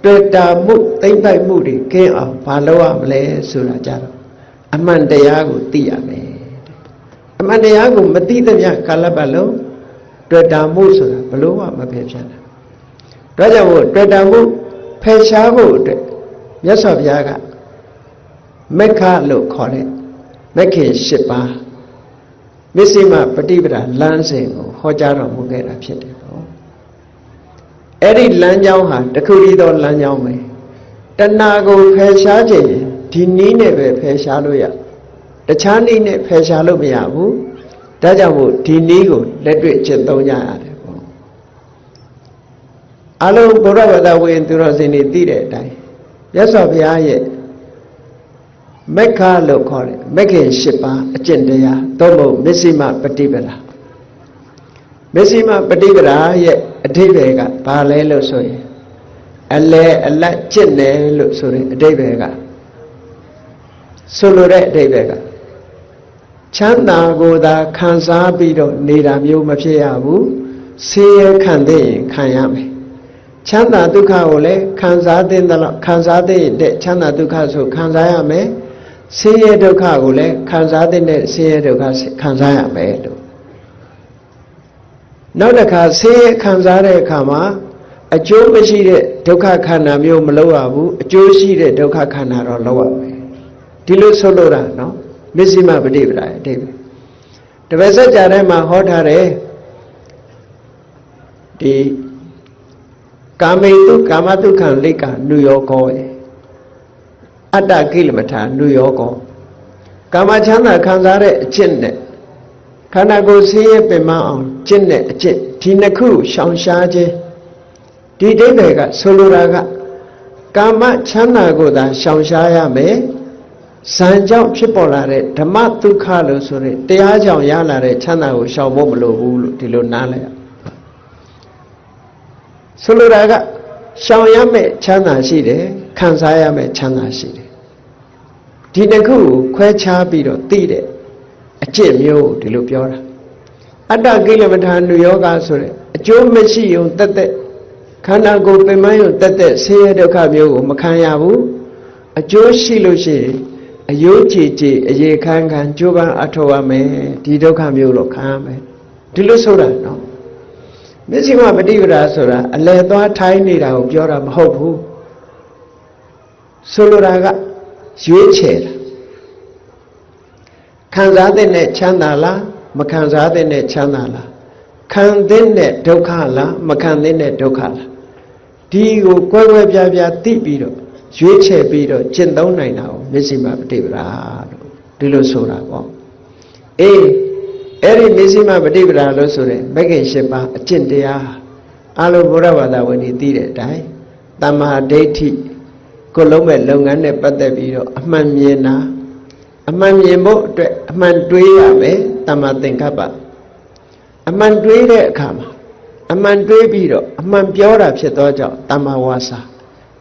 Speaker 1: တွေ့တာမှုသိမ့်ပိုက်မှုတွေကင်းအောင်ဘာလုပ်ရမလဲဆိုတာကြတော့အမှန်တရားကိုသိရမယ်အမှန်တရားကိုမသိသမျှကာလပတ်လုံးတွေ့တာမှုဆိုတာဘလို့မှမဖယ်ဖြတ်နိုင်ဒါကြောင့်တွေ့တာမှုဖယ်ရှားဖို့အတွက်မြတ်စွာဘုရားကမက္ခလို့ခေါ်တဲ့မက္ခေ၈ပါးမစ္စည်းမပฏิပဒါလမ်းစဉ်ကိုဟောကြားတော်မူခဲ့တာဖြစ်တယ်ပေါ့အဲ့ဒီလမ်းကြောင်းဟာတခုတည်းသောလမ်းကြောင်းပဲတဏှာကိုဖယ်ရှားခြင်းဒီနည်းနဲ့ပဲဖယ်ရှားလို့ရတခြားနည်းနဲ့ဖယ်ရှားလို့မရဘူးဒါကြောင့်မို့ဒီနည်းကိုလက်တွေ့ကျင့်သုံးကြရတယ်ပေါ့အလုံးဘုရားဘာသာဝင်သူတော်စင်တွေသိတဲ့အတိုင်းမြတ်စွာဘုရားရဲ့မက္ခလို့ခေါ်တယ်မက္ခေ၈ပါးအကျင့်တရားသို့မဟုတ်မစ္စည်းမပฏิပဒါမစ္စည်းမပฏิပဒါရဲ့အဓိပ္ပာယ်ကဘာလဲလို့ဆိုရင်အလဲအလတ်ကျင့်တယ်လို့ဆိုတဲ့အဓိပ္ပာယ်ကဆိုလိုတဲ့အဓိပ္ပာယ်ကချမ်းသာကိုသာခံစားပြီးတော့နေတာမျိုးမဖြစ်ရဘူးဆင်းရဲခံသိရင်ခံရမယ်ချမ်းသာဒုက္ခကိုလည်းခံစားသိတဲ့လောက်ခံစားသိတဲ့ချမ်းသာဒုက္ခဆိုခံစားရမယ်ဆင်းရဲဒုက္ခကိုလည်းခံစားတဲ့ဆင်းရဲဒုက္ခခံစားရမယ်လို့နောက်တစ်ခါဆင်းရဲခံစားတဲ့အခါမှာအကျိုးမရှိတဲ့ဒုက္ခခန္ဓာမျိုးမလုပ်ရဘူးအကျိုးရှိတဲ့ဒုက္ခခန္ဓာတော့လုပ်ရမယ်ဒီလိုဆိုလိုတာနော်မစ္စည်းမပฏิပဒါအတိတ်တပည့်စကြာထဲမှာဟောထားတယ်ဒီ ကာမေတုကာမတုခံလိကနုယောကောအတ္တကိလမထာနုယောကောကာမချမ်းသာခံစားတဲ့အကျင့်နဲ့ခန္ဓာကိုယ်ဆင်းရဲပင်မအောင်ကျင့်တဲ့အကျင့်ဒီနှစ်ခုရှောင်ရှားခြင်းဒီဒိဋ္ဌိကဆိုလိုတာကကာမချမ်းသာကိုသာရှောင်ရှားရမယ်ဇံကြောင့်ဖြစ်ပေါ်လာတဲ့ဓမ္မဒုက္ခလို့ဆိုတဲ့တရားကြောင့်ရလာတဲ့ချမ်းသာကိုရှောင်ဖို့မလိုဘူးလို့ဒီလိုနားလည်ရဆိုလိုတာကရှောင်ရမယ့်ချမ်းသာရှိတယ်ခံစားရမယ့်ချမ်းသာရှိတယ်ဒီတစ်ခုကိုခွဲခြားပြီးတော့သိတဲ့အကျင့်မျိုးကိုဒီလိုပြောတာအတ္တကိလမထာနုယောဂဆိုတဲ့အကျိုးမရှိုံတက်တက်ခန္ဓာကိုယ်ပင်မယုံတက်တက်ဆင်းရဲဒုက္ခမျိုးကိုမခံရဘူးအကျိုးရှိလို့ရှိရင်အယိုးကြည်ကြည်အရေခမ်းခမ်းကြိုးပမ်းအထောက်ရမယ်ဒီဒုက္ခမျိုးတော့ခံရမယ်ဒီလိုဆိုတာနော်မျက်စိမှာပฏิပဒါဆိုတာအလယ်သွားထိုင်းနေတာကိုပြောတာမဟုတ်ဘူးဆိုလိုတာကရွေးချယ်တာခံစားတဲ့ချမ်းသာလားမခံစားတဲ့ချမ်းသာလားခံတဲ့ဒုက္ခလားမခံတဲ့ဒုက္ခလားဒီကိုကွဲကွဲပြားပြားသိပြီးတော့ရွေးချယ်ပြီးတော့ကျင့်သုံးနိုင်တာကိုမျက်စိမှာပฏิပဒါလို့ဒီလိုဆိုတာပေါ့အေးအဲ့ဒီမျက်စိမှာပฏิပဒါလို့ဆိုတဲ့မဂ္ဂင်၈ပါးအကျင့်တရားအလုံးဘုရားဘာသာဝင်တွေသိတဲ့အတိုင်းတမ္မာဒိဋ္ဌိကိုလုံးမဲ့လုပ်ငန်းနဲ့ပတ်သက်ပြီးတော့အမှန်မြင်တာအမှန်မြင်ဖို့အတွက်အမှန်တွေးရမယ်တမ္မာသင်္ကပ္ပအမှန်တွေးတဲ့အခါမှာအမှန်တွေးပြီးတော့အမှန်ပြောတာဖြစ်သောကြောင့်တမ္မာဝါစာ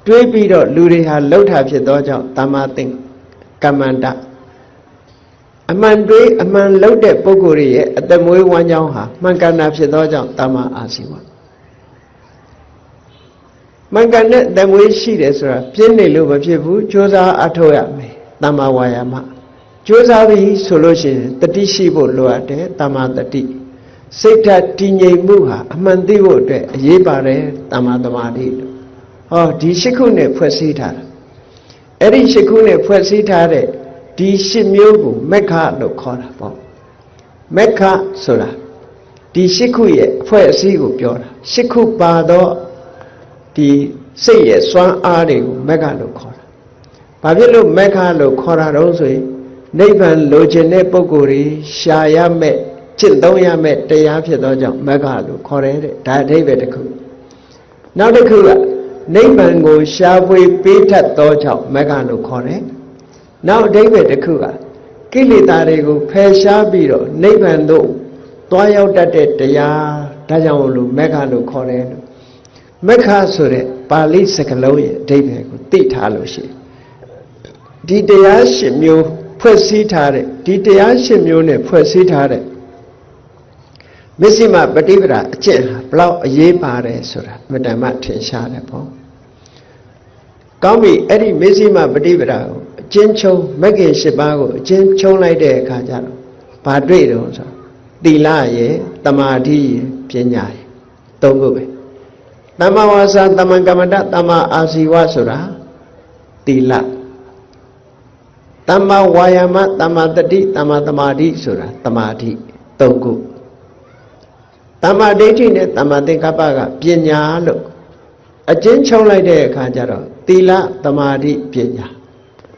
Speaker 1: တွေးပြီးတော့လူတွေဟာလှုပ်တာဖြစ်သောကြောင့်တမ္မာသင်္ကမ္မန္တအမှန်တွေးအမှန်လှုပ်တဲ့ပုဂ္ဂိုလ်ရဲ့အသက်မွေးဝမ်းကြောင်းဟာမှန်ကန်တာဖြစ်သောကြောင့်တမ္မာအာဇီဝမှန်ကန်တဲ့အသက်မွေးရှိတယ်ဆိုတာပြင်းနေလို့မဖြစ်ဘူးကြိုးစားအထောက်ရမယ်တမ္မာဝါယာမကြိုးစားပြီးဆိုလို့ရှိရင်တတိရှိဖို့လိုအပ်တယ်တမ္မာတတိစိတ်ဓာတ်တည်ငြိမ်မှုဟာအမှန်သိဖို့အတွက်အရေးပါတယ်တမ္မာသမာဓိလို့ဟောဒီ၈ခုနဲ့ဖွဲ့စည်းထားတာအဲ့ဒီ၈ခုနဲ့ဖွဲ့စည်းထားတဲ့ဒီ၈မျိုးကိုမက္ခလို့ခေါ်တာပေါ့မက္ခဆိုတာဒီ၈ခုရဲ့အဖွဲ့အစည်းကိုပြောတာ၈ခုပါတော့ဒီစိတ်ရဲ့စွမ်းအားတွေကိုမက္ခလို့ခေါ်တာဘာဖြစ်လို့မက္ခလို့ခေါ်တာတော့ဆိုရင်နိဗ္ဗာန်လိုချင်တဲ့ပုဂ္ဂိုလ်တွေရှာရမဲ့ကျင့်သုံးရမဲ့တရားဖြစ်သောကြောင့်မက္ခလို့ခေါ်တယ်တဲ့ဒါအဓိပ္ပာယ်တစ်ခုနောက်တစ်ခုကနိဗ္ဗာန်ကိုရှားဖွေပေးတတ်သောကြောင့်မက္ခလို့ခေါ်တယ်နောက်အဓိပ္ပာယ်တစ်ခုကကိလေသာတွေကိုဖယ်ရှားပြီးတော့နိဗ္ဗာန်သို့သွားရောက်တတ်တဲ့တရားဒါကြောင့်လို့မက္ခလို့ခေါ်တယ်လို့မက္ခဆိုတဲ့ပါဠိစကားလုံးရဲ့အဓိပ္ပာယ်ကိုသိထားလို့ရှိရင်ဒီတရား၈မျိုးဖွဲ့စည်းထားတဲ့ဒီတရား၈မျိုးနဲ့ဖွဲ့စည်းထားတဲ့မစ္စည်းမပฏิပဒါအကျင့်ဟာဘလောက်အရေးပါတယ်ဆိုတာမတ္တမထင်ရှားတယ်ပေါ့ကောင်းပြီအဲ့ဒီမစ္စည်းမပฏิပဒါကိုအကျဉ်းချုပ်မဂ္ဂင်၈ပါးကိုအကျဉ်းချုပ်လိုက်တဲ့အခါကျတော့ဘာတွေ့တော့ဆိုသီလရဲ့တမာဓိရဲ့ပညာရဲ့သုံးခုပဲတမ္မာဝါစာတမ္မာကမ္မတတမ္မာအာဇီဝဆိုတာသီလတမ္မာဝါယာမတမ္မာတတိတမ္မာသမာဓိဆိုတာသမာဓိသုံးခုတမ္မာဒိဋ္ဌိနဲ့တမ္မာသင်္ကပ္ပကပညာလို့အကျဉ်းချုပ်လိုက်တဲ့အခါကျတော့သီလသမာဓိပညာ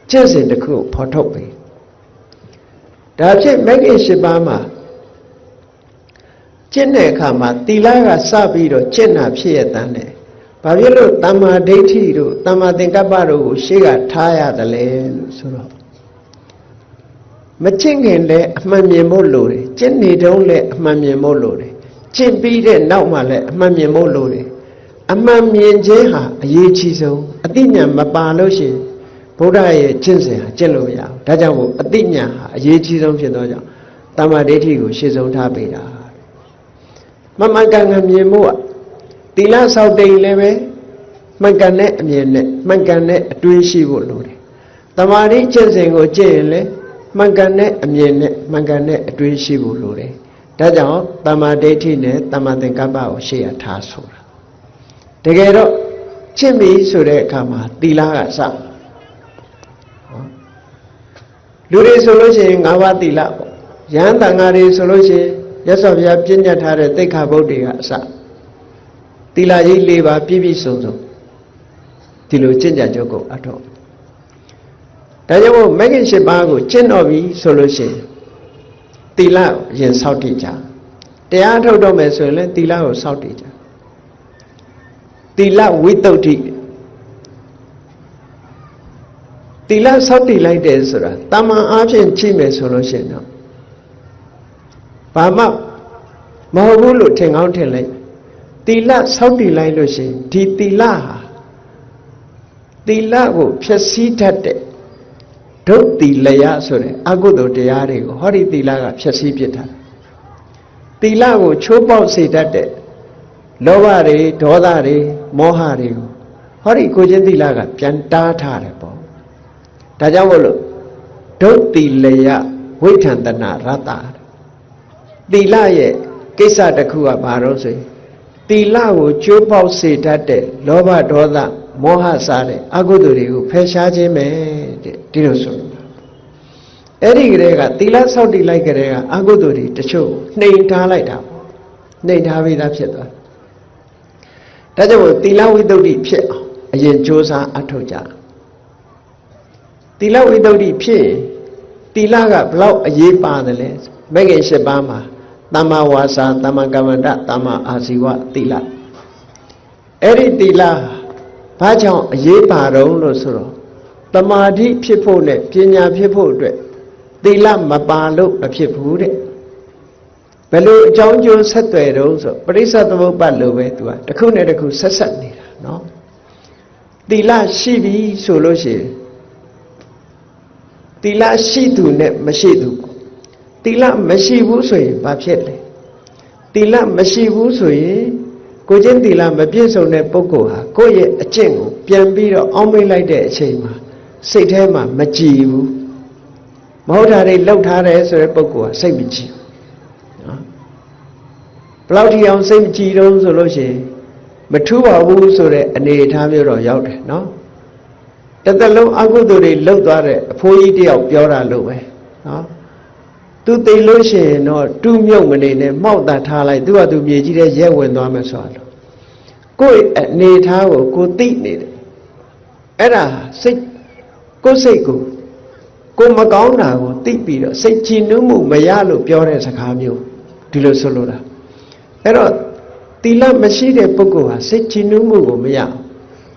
Speaker 1: ကျင့်စဉ်တစ်ခုဖော်ထုတ်ပြီဒါဖြင့်မဂ္ဂင်၈ပါးမှာကျင့်တဲ့အခါမှာသီလကစပြီးတော့ကျင့်တာဖြစ်ရတဲ့နဲ့ဘာဖြစ်လို့တမ္မာဒိဋ္ဌိတို့တမ္မာသင်္ကပ္ပတို့ကိုရှေ့ကထားရတယ်လဲလို့ဆိုတော့မကျင့်ခင်လည်းအမှန်မြင်ဖို့လိုတယ်ကျင့်နေတုန်းလည်းအမှန်မြင်ဖို့လိုတယ်ကျင့်ပြီးတဲ့နောက်မှလည်းအမှန်မြင်ဖို့လိုတယ်အမှန်မြင်ခြင်းဟာအရေးကြီးဆုံးအသိဉာဏ်မပါလို့ရှိရင်ဘုရားရဲ့ကျင့်စဉ်ဟာကျင့်လို့မရဘူးဒါကြောင့်မို့အသိဉာဏ်ဟာအရေးကြီးဆုံးဖြစ်သောကြောင့်တမ္မာဒိဋ္ဌိကိုရှေ့ဆုံးထားပေးတာမမှန်ကန်ကန်မြင်ဖို့ကသီလဆောက်တိမ်လည်းပဲမှန်ကန်တဲ့အမြင်နဲ့မှန်ကန်တဲ့အတွေးရှိဖို့လိုတယ်တမာတိကျင့်စဉ်ကိုကျင့်ရင်လည်းမှန်ကန်တဲ့အမြင်နဲ့မှန်ကန်တဲ့အတွေးရှိဖို့လိုတယ်ဒါကြောင့်တမ္မာဒိဋ္ဌိနဲ့တမ္မာသင်္ကပ္ပကိုရှေ့ရထားဆိုတာတကယ်တော့ကျင့်ပြီဆိုတဲ့အခါမှာသီလကစလူတွေဆိုလို့ရှိရင်၅ပါးသီလပေါ့ယဟန်တန်ဃာတွေဆိုလို့ရှိရင်မြတ်စွာဘုရားပြည့်ညတ်ထားတဲ့သိက္ခာပုဒ်တွေကအစ သီလကြီး၄ပါးပြည့်ပြည့်စုံစုံဒီလိုကျင့်ကြံကြုတ်ကိုအထောက်ဒါကြောင့်မို့မဂ္ဂင်၈ပါးကိုကျင့်တော်ပြီဆိုလို့ရှိရင်သီလရင်ဆောက်တည်ကြတရားထုတ်တော့မယ်ဆိုရင်လည်းသီလကိုဆောက်တည်ကြသီလဝိတ္တုဋ္ဌိသီလဆောက်တည်လိုက်တယ်ဆိုတာတာမန်အားဖြင့်ကြည့်မယ်ဆိုလို့ရှိရင်တော့ဘာမှမဟုတ်ဘူးလို့ထင်ကောင်းထင်လိုက်သီလဆောက်တည်လိုက်လို့ရှိရင်ဒီသီလဟာသီလကိုဖျက်ဆီးတတ်တဲ့ဒုတ်တိလယဆိုတဲ့အကုသိုလ်တရားတွေကိုဟောဒီသီလကဖျက်ဆီးပြစ်တာသီလကိုချိုးပေါက်စေတတ်တဲ့လောဘတွေဒေါသတွေမောဟတွေကိုဟောဒီကိုချင်းသီလကပြန်တားထားတယ်ပေါ့ဒါကြောင့်မို့လို့ဒုတ်တိလယဝိဋ္ဌံတနာရတ္တသီလရဲ့ကိစ္စတစ်ခုကဘာလို့ဆိုရင်သီလကိုချိုးပေါက်စေတတ်တဲ့လောဘဒေါသမောဟစားတဲ့အကုသိုလ်တွေကိုဖယ်ရှားခြင်းပဲတဲ့ဒီလိုဆိုအဲ့ဒီကလေးကသီလဆောက်တည်လိုက်ကြတဲ့ကအကုသိုလ်တွေတချို့နှိမ်ထားလိုက်တာပေါ့နှိမ်ထားပြီးသားဖြစ်သွားဒါကြောင့်သီလဝိတ္တုဋ္ဌိဖြစ်အောင်အရင်ကြိုးစားအထောက်ကြသီလဝိတ္တုဋ္ဌိဖြစ်သီလကဘလောက်အရေးပါတယ်လဲမဂ္ဂင်၈ပါးမှာသမ္မာဝါစာသမ္မာကမ္မန္တသမ္မာအာဇီဝသီလအဲ့ဒီသီလဘာကြောင့်အရေးပါတော့လို့ဆိုတော့တမာတိဖြစ်ဖို့နဲ့ပညာဖြစ်ဖို့အတွက်သီလမပါလို့မဖြစ်ဘူးတဲ့ဘယ်လိုအကြောင်းကျိုးဆက်သွယ်တော့ဆိုပရိစ္ဆေသမုပ္ပါဒ်လိုပဲသူကတစ်ခုနဲ့တစ်ခုဆက်ဆက်နေတာနော်သီလရှိပြီဆိုလို့ရှိရင်သီလရှိသူနဲ့မရှိသူသီလမရှိဘူးဆိုရင်ဘာဖြစ်လဲသီလမရှိဘူးဆိုရင်ကိုချင်းသီလမပြည့်စုံတဲ့ပုဂ္ဂိုလ်ဟာကိုယ့်ရဲ့အကျင့်ကိုပြန်ပြီးတော့အောင်းမိတ်လိုက်တဲ့အချိန်မှာစိတ်ထဲမှာမကြည်ဘူးမဟုတ်တာတွေလှုပ်ထားတယ်ဆိုတဲ့ပုဂ္ဂိုလ်ကစိတ်မကြည်ဘူးနော်ဘယ်လောက်ထိအောင်စိတ်မကြည်တော့ဆိုလို့ရှိရင်မထူးပါဘူးဆိုတဲ့အနေအထားမျိုးတော့ရောက်တယ်နော်တစ်သက်လုံးအကုသိုလ်တွေလှုပ်သွားတဲ့အဖိုးကြီးတယောက်ပြောတာလို့ပဲနော်သူသိလို့ရှိရင်တော့တူးမြုပ်မနေနဲ့မောက်တာထားလိုက်သူကသူမြေကြီးတဲ့ရဲဝင်သွားမယ်ဆိုတော့ကိုယ့်အနေထားကိုကိုသိနေတယ်အဲ့ဒါစိတ်ကိုယ်စိတ်ကိုမကောင်းတာကိုသိပြီးတော့စိတ်ကြည်နူးမှုမရလို့ပြောတဲ့စကားမျိုးဒီလိုဆိုလိုတာအဲ့တော့သီလမရှိတဲ့ပုဂ္ဂိုလ်ဟာစိတ်ကြည်နူးမှုကိုမရ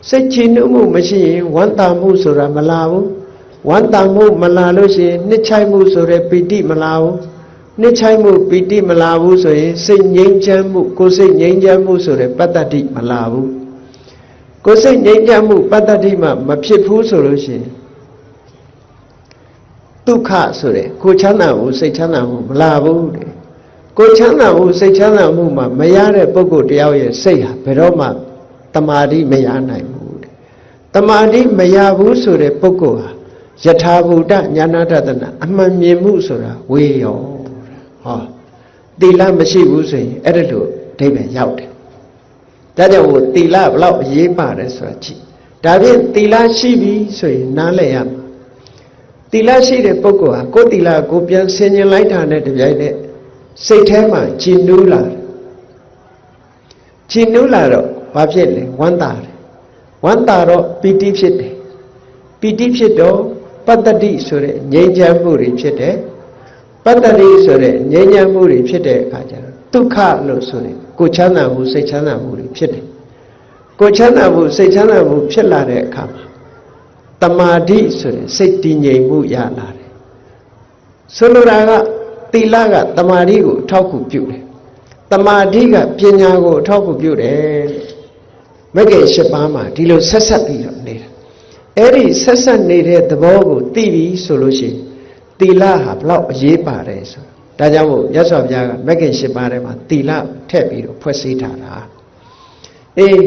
Speaker 1: စိတ်ကြည်နူးမှုမရှိရင်ဝမ်းသာမှုဆိုတာမလာဘူးဝမ်းသာမှုမလာလို့ရှိရင်နှစ်ချိုက်မှုဆိုတဲ့ပီတိမလာဘူးနှစ်ချိုက်မှုပီတိမလာဘူးဆိုရင်စိတ်ငြိမ်းချမ်းမှုကိုယ်စိတ်ငြိမ်းချမ်းမှုဆိုတဲ့ပတ္တတိမလာဘူးကိုယ်စိတ်ငြိမ်းချမ်းမှုပတ္တတိမှမဖြစ်ဘူးဆိုလို့ရှိရင်ဒုက္ခဆိုတဲ့ကိုယ်ချမ်းသာမှုစိတ်ချမ်းသာမှုမလာဘူးတဲ့ကိုယ်ချမ်းသာမှုစိတ်ချမ်းသာမှုမှမရတဲ့ပုဂ္ဂိုလ်တယောက်ရဲ့စိတ်ဟာဘယ်တော့မှတမာတိမရနိုင်ဘူးတဲ့တမာတိမရဘူးဆိုတဲ့ပုဂ္ဂိုလ်ဟာယထာဘူတညာနာတတနာအမှန်မြင်မှုဆိုတာဝေရောဟောသီလမရှိဘူးဆိုရင်အဲ့ဒါလိုအဓိပ္ပာယ်ရောက်တယ်ဒါကြောင့်သီလဘလောက်အရေးပါတယ်ဆိုတာကြည့်ဒါဖြင့်သီလရှိပြီဆိုရင်နားလည်ရမှာသီလရှိတဲ့ပုဂ္ဂိုလ်ဟာကိုယ်သီလကိုပြန်ဆင်ញင်လိုက်တာနဲ့တပြိုင်နက်စိတ်ထဲမှာကြည်နူးလာတယ်ကြည်နူးလာတော့ဘာဖြစ်လဲဝမ်းသာတယ်ဝမ်းသာတော့ပီတိဖြစ်တယ်ပီတိဖြစ်တော့ပတ္တတိဆိုတဲ့ငြိမ်းချမ်းမှုတွေဖြစ်တယ်ပတ္တတိဆိုတဲ့ငြိမ်းချမ်းမှုတွေဖြစ်တဲ့အခါကျတော့ဒုက္ခလို့ဆိုရင်ကိုယ်ချမ်းသာမှုစိတ်ချမ်းသာမှုတွေဖြစ်တယ်ကိုယ်ချမ်းသာမှုစိတ်ချမ်းသာမှုဖြစ်လာတဲ့အခါမှာတမာတိဆိုတဲ့စိတ်တည်ငြိမ်မှုရလာတယ်ဆိုလိုတာကသီလကတမာတိကိုအထောက်အကူပြုတယ်တမာတိကပညာကိုအထောက်အကူပြုတယ်မဂ္ဂင်၈ပါးမှာဒီလိုဆက်ဆက်ပြီးတော့နေတာအဲ့ဒီဆက်ဆက်နေတဲ့သဘောကိုသိပြီဆိုလို့ရှိရင်သီလဟာဘလောက်အရေးပါတယ်ဆိုဒါကြောင့်မို့မြတ်စွာဘုရားကမဂ္ဂင်၈ပါးထဲမှာသီလထည့်ပြီးတော့ဖွဲ့စည်းထားတာအေး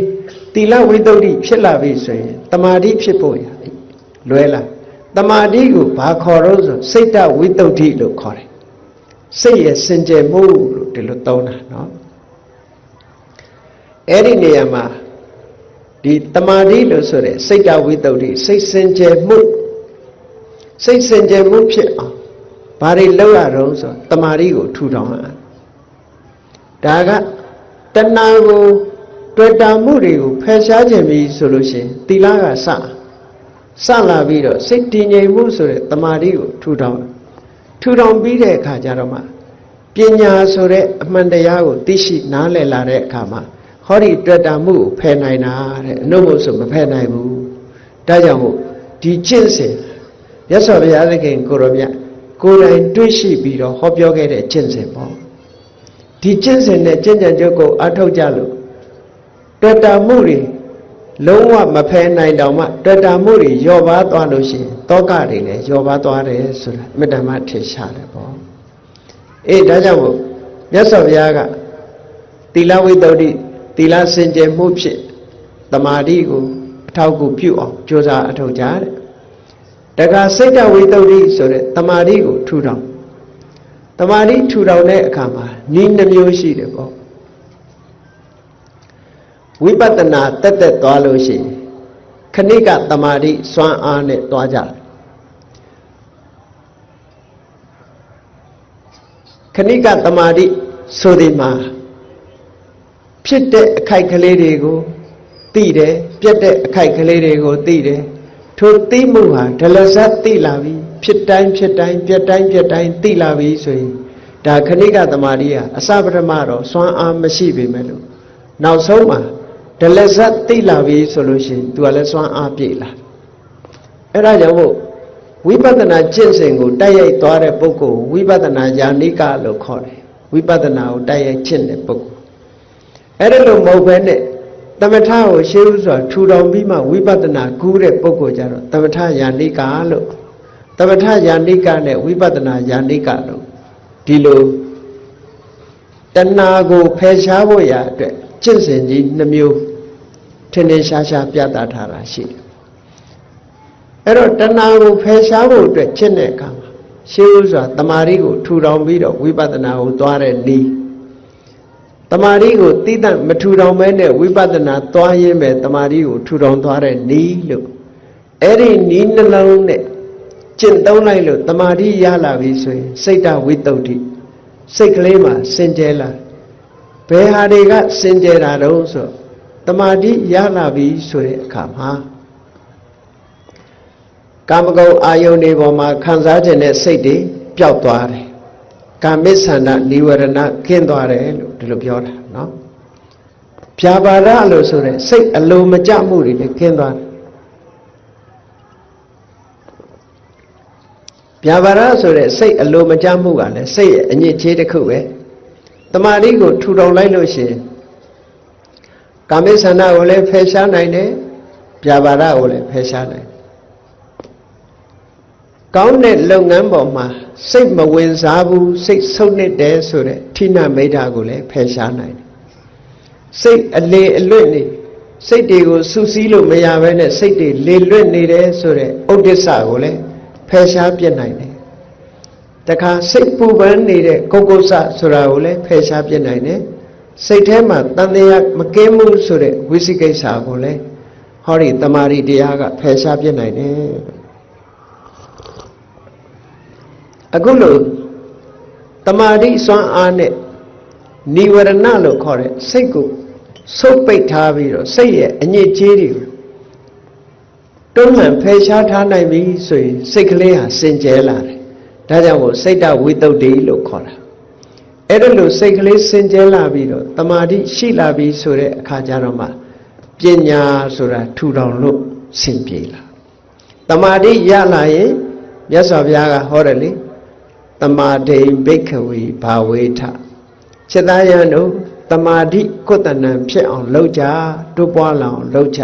Speaker 1: သီလဝိတ္တုဋ္ဌိဖြစ်လာပြီဆိုရင်တမာတိဖြစ်ဖို့ရလွယ်လားတမာတိကိုဘာခေါ်တော့ဆိုစိတ်တဝိတ္တုဋ္ဌိလို့ခေါ်တယ်စိတ်ရဲ့စင်ကြယ်မှုလို့ဒီလိုသုံးတာနော်အဲ့ဒီနေရာမှာဒီတမာတိလို့ဆိုတဲ့စိတ်တဝိတ္တုဋ္ဌိစိတ်စင်ကြယ်မှုစိတ်စင်ကြယ်မှုဖြစ်အောင်ဘာတွေလုပ်ရတော့ဆိုတမာတိကိုထူထောင်ရဒါကတဏှာကို တွေ့တာမှုတွေကိုဖယ်ရှားခြင်းပြီဆိုလို့ရှိရင်သီလကစလာပြီးတော့စိတ်တည်ငြိမ်မှုဆိုတဲ့တမာတိကိုထူထောင်ပြီးတဲ့အခါကျတော့မှပညာဆိုတဲ့အမှန်တရားကိုသိရှိနားလည်လာတဲ့အခါမှာဟောဒီတွေ့တာမှုကိုဖယ်နိုင်တာတဲ့အနုမို့ဆိုမဖယ်နိုင်ဘူးဒါကြောင့်မို့ဒီကျင့်စဉ်မြတ်စွာဘုရားသခင်ကိုရောမြတ်ကိုယ်တိုင်တွေ့ရှိပြီးတော့ဟောပြောခဲ့တဲ့ကျင့်စဉ်ပေါ့ဒီကျင့်စဉ်နဲ့ကျင့်ကြံကြုတ်ကိုအထောက်ကြလို့တွေ့တာမှုတွေလုံးဝမဖယ်နိုင်တော့မှတွေ့တာမှုတွေလျော့ပါသွားလို့ရှိရင်တောကတွေလည်းလျော့ပါသွားတယ်ဆိုတာမေတ္တာမထင်ရှားတယ်ပေါ့အေးဒါကြောင့်မို့မြတ်စွာဘုရားကသီလဝိတ္တုသီလစင်ကြယ်မှုဖြင့်တမာတိကိုအထောက်အကူပြုအောင်ကြိုးစားအထောက်ကြတဲ့တခါစိတ်တဝိတ္တုဆိုတဲ့တမာတိကိုထူထောင်တမာတိထူထောင်တဲ့အခါမှာနည်းနှမျိုးရှိတယ်ပေါ့ဝိပဿနာတက်သွားလို့ရှိရင်ခဏိကတမာတိစွမ်းအားနဲ့သွားကြတယ်ခဏိကတမာတိဆိုဒီမှာဖြစ်တဲ့အခိုက်ကလေးတွေကိုသိတယ်ပြတ်တဲ့အခိုက်ကလေးတွေကိုသိတယ်ထိုသိမှုဟာဒလဇတ်သိလာပြီဖြစ်တိုင်းပြတ်တိုင်းသိလာပြီဆိုရင်ဒါခဏိကတမာတိဟာအစပထမတော့စွမ်းအားမရှိပေမဲ့လို့နောက်ဆုံးမှာဒလဇတ်သိလာပြီဆိုလို့ရှိရင်သူကလည်းစွမ်းအားပြည့်လာအဲ့ဒါကြောင့်မို့ဝိပဿနာကျင့်စဉ်ကိုတိုက်ရိုက်သွားတဲ့ပုဂ္ဂိုလ်ဝိပဿနာယာနိကလို့ခေါ်တယ်ဝိပဿနာကိုတိုက်ရိုက်ကျင့်တဲ့ပုဂ္ဂိုလ်အဲ့ဒါလို့မဟုတ်ဘဲနဲ့သမထကိုရှေးဥစွာထူထောင်ပြီးမှဝိပဿနာကူးတဲ့ပုဂ္ဂိုလ်ကြတော့သမထယာနိကလို့သမထယာနိကနဲ့ဝိပဿနာယာနိကလို့ဒီလိုတဏှာကိုဖယ်ရှားဖို့ရာအတွက်ကျင့်စဉ်ကြီးနှမျိုးထင်ထင်ရှားရှားပြသထားတာရှိတယ်အဲ့တော့တဏှာကိုဖယ်ရှားဖို့အတွက်ကျင့်တဲ့အခါမှာရှေးဥစွာတမာရီကိုထူထောင်ပြီးတော့ဝိပဿနာကိုသွားတဲ့နည်းတမာရီကိုသိတတ်မထူထောင်မဲနဲ့ဝိပဿနာသွားရင်းပဲတမာရီကိုထူထောင်သွားတဲ့နည်းလို့အဲ့ဒီနည်းနှလုံးနဲ့ကျင့်သုံးလိုက်လို့တမာရီရလာပြီဆိုရင်စိတ်တဝိတ္တုစိတ်ကလေးမှာစင်ကြယ်လာဘယ်ဟာတွေကစင်ကြယ်တာတုံးဆိုတမာတိရလာပြီဆိုတဲ့အခါမှာကာမဂုဏ်အာယုန်တွေပေါ်မှာခံစားခြင်းနဲ့စိတ်တွေပျောက်သွားတယ်ကာမိစ္ဆန္ဒနိဝရဏခင်းသွားတယ်လို့ဒီလိုပြောတာနော်ဖြာပါဒလို့ဆိုတဲ့စိတ်အလိုမကျမှုတွေလည်းခင်းသွားတယ်ဖြာပါဒဆိုတဲ့စိတ်အလိုမကျမှုကလည်းစိတ်ရဲ့အညစ်အကြေးတစ်ခုပဲတမာတိကိုထူထောင်လိုက်လို့ရှိရင်ကာမိစ္ဆန္ဒကိုလည်းဖယ်ရှားနိုင်တယ်ဗျာပါဒကိုလည်းဖယ်ရှားနိုင်တယ်ကောင်းတဲ့လုပ်ငန်းပေါ်မှာစိတ်မဝင်စားဘူးစိတ်ဆုပ်နစ်တယ်ဆိုတဲ့ဌိနမိတ်္ဓကိုလည်းဖယ်ရှားနိုင်တယ်စိတ်အလေအလွတ်နေစိတ်တွေကိုစူးစီးလို့မရဘဲနဲ့စိတ်တွေလေလွတ်နေတယ်ဆိုတဲ့ဥဒိစ္စကိုလည်းဖယ်ရှားပြစ်နိုင်တယ်တခါစိတ်ပူပန်နေတဲ့ကုက္ကုဆဆိုတာကိုလည်းဖယ်ရှားပြစ်နိုင်တယ်စိတ်ထဲမှာတန်တရားမကင်းမှုဆိုတဲ့ဝိသိကိစ္စကိုလည်းဟောဒီတမာရီတရားကဖယ်ရှားပြစ်နိုင်တယ်အခုလို့တမာရီစွမ်းအားနဲ့နိဝရဏလို့ခေါ်တဲ့စိတ်ကိုဆုပ်ပိတ်ထားပြီးတော့စိတ်ရဲ့အညစ်အကြေးတွေကိုတွန်းလှန်ဖယ်ရှားထားနိုင်ပြီဆိုရင်စိတ်ကလေးဟာစင်ကြယ်လာတယ်ဒါကြောင့်မို့စိတ်တဝိတ္တုလို့ခေါ်တာအဲ့ဒါလို့စိတ်ကလေးစင်ကြယ်လာပြီးတော့တမာတိရှိလာပြီဆိုတဲ့အခါကျတော့မှပညာဆိုတာထူထောင်လို့ဆင်ပြေလာတမာတိရလာရင်မြတ်စွာဘုရားကဟောတယ်လေတမာဒိဘိက္ခဝေဘာဝေထစိတ္တယံတို့တမာတိကုတ္တနံဖြစ်အောင်လုပ်ကြတိုးပွားလောင်လုပ်ကြ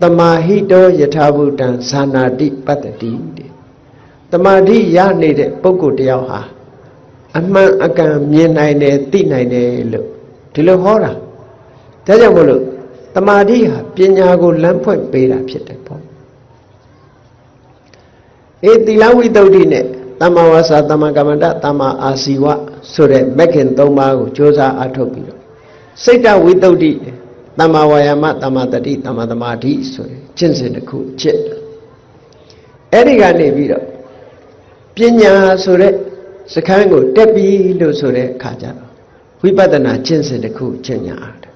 Speaker 1: တမာဟိတောယထာဘုတံဇာနာတိပတ္တိတဲ့တမာတိရနေတဲ့ပုဂ္ဂိုလ်တယောက်ဟာအမှန်အကန်မြင်နိုင်တယ်သိနိုင်တယ်လို့ဒီလိုဟောတာဒါကြောင့်မို့လို့တမာတိဟာပညာကိုလမ်းဖွင့်ပေးတာဖြစ်တယ်ပေါ့သီလဝိတ္တုနဲ့တမ္မာဝါစာတမ္မာကမ္မန္တတမ္မာအာစီဝဆိုတဲ့မဂ်ခင်၃ပါးကိုကြိုးစားအထုတ်ပြီးတော့စိတ်တဝိတ္တုတမ္မာဝါယာမတမ္မာတတိတမ္မာသမာဓိဆိုတဲ့ကျင့်စဉ်တစ်ခုကျင့်အဲ့ဒီကနေပြီးတော့ပညာဆိုတဲ့စခန်းကိုတက်ပြီးလို့ဆိုတဲ့အခါကျတော့ဝိပဿနာကျင့်စဉ်တစ်ခုကျင့်ညာတယ်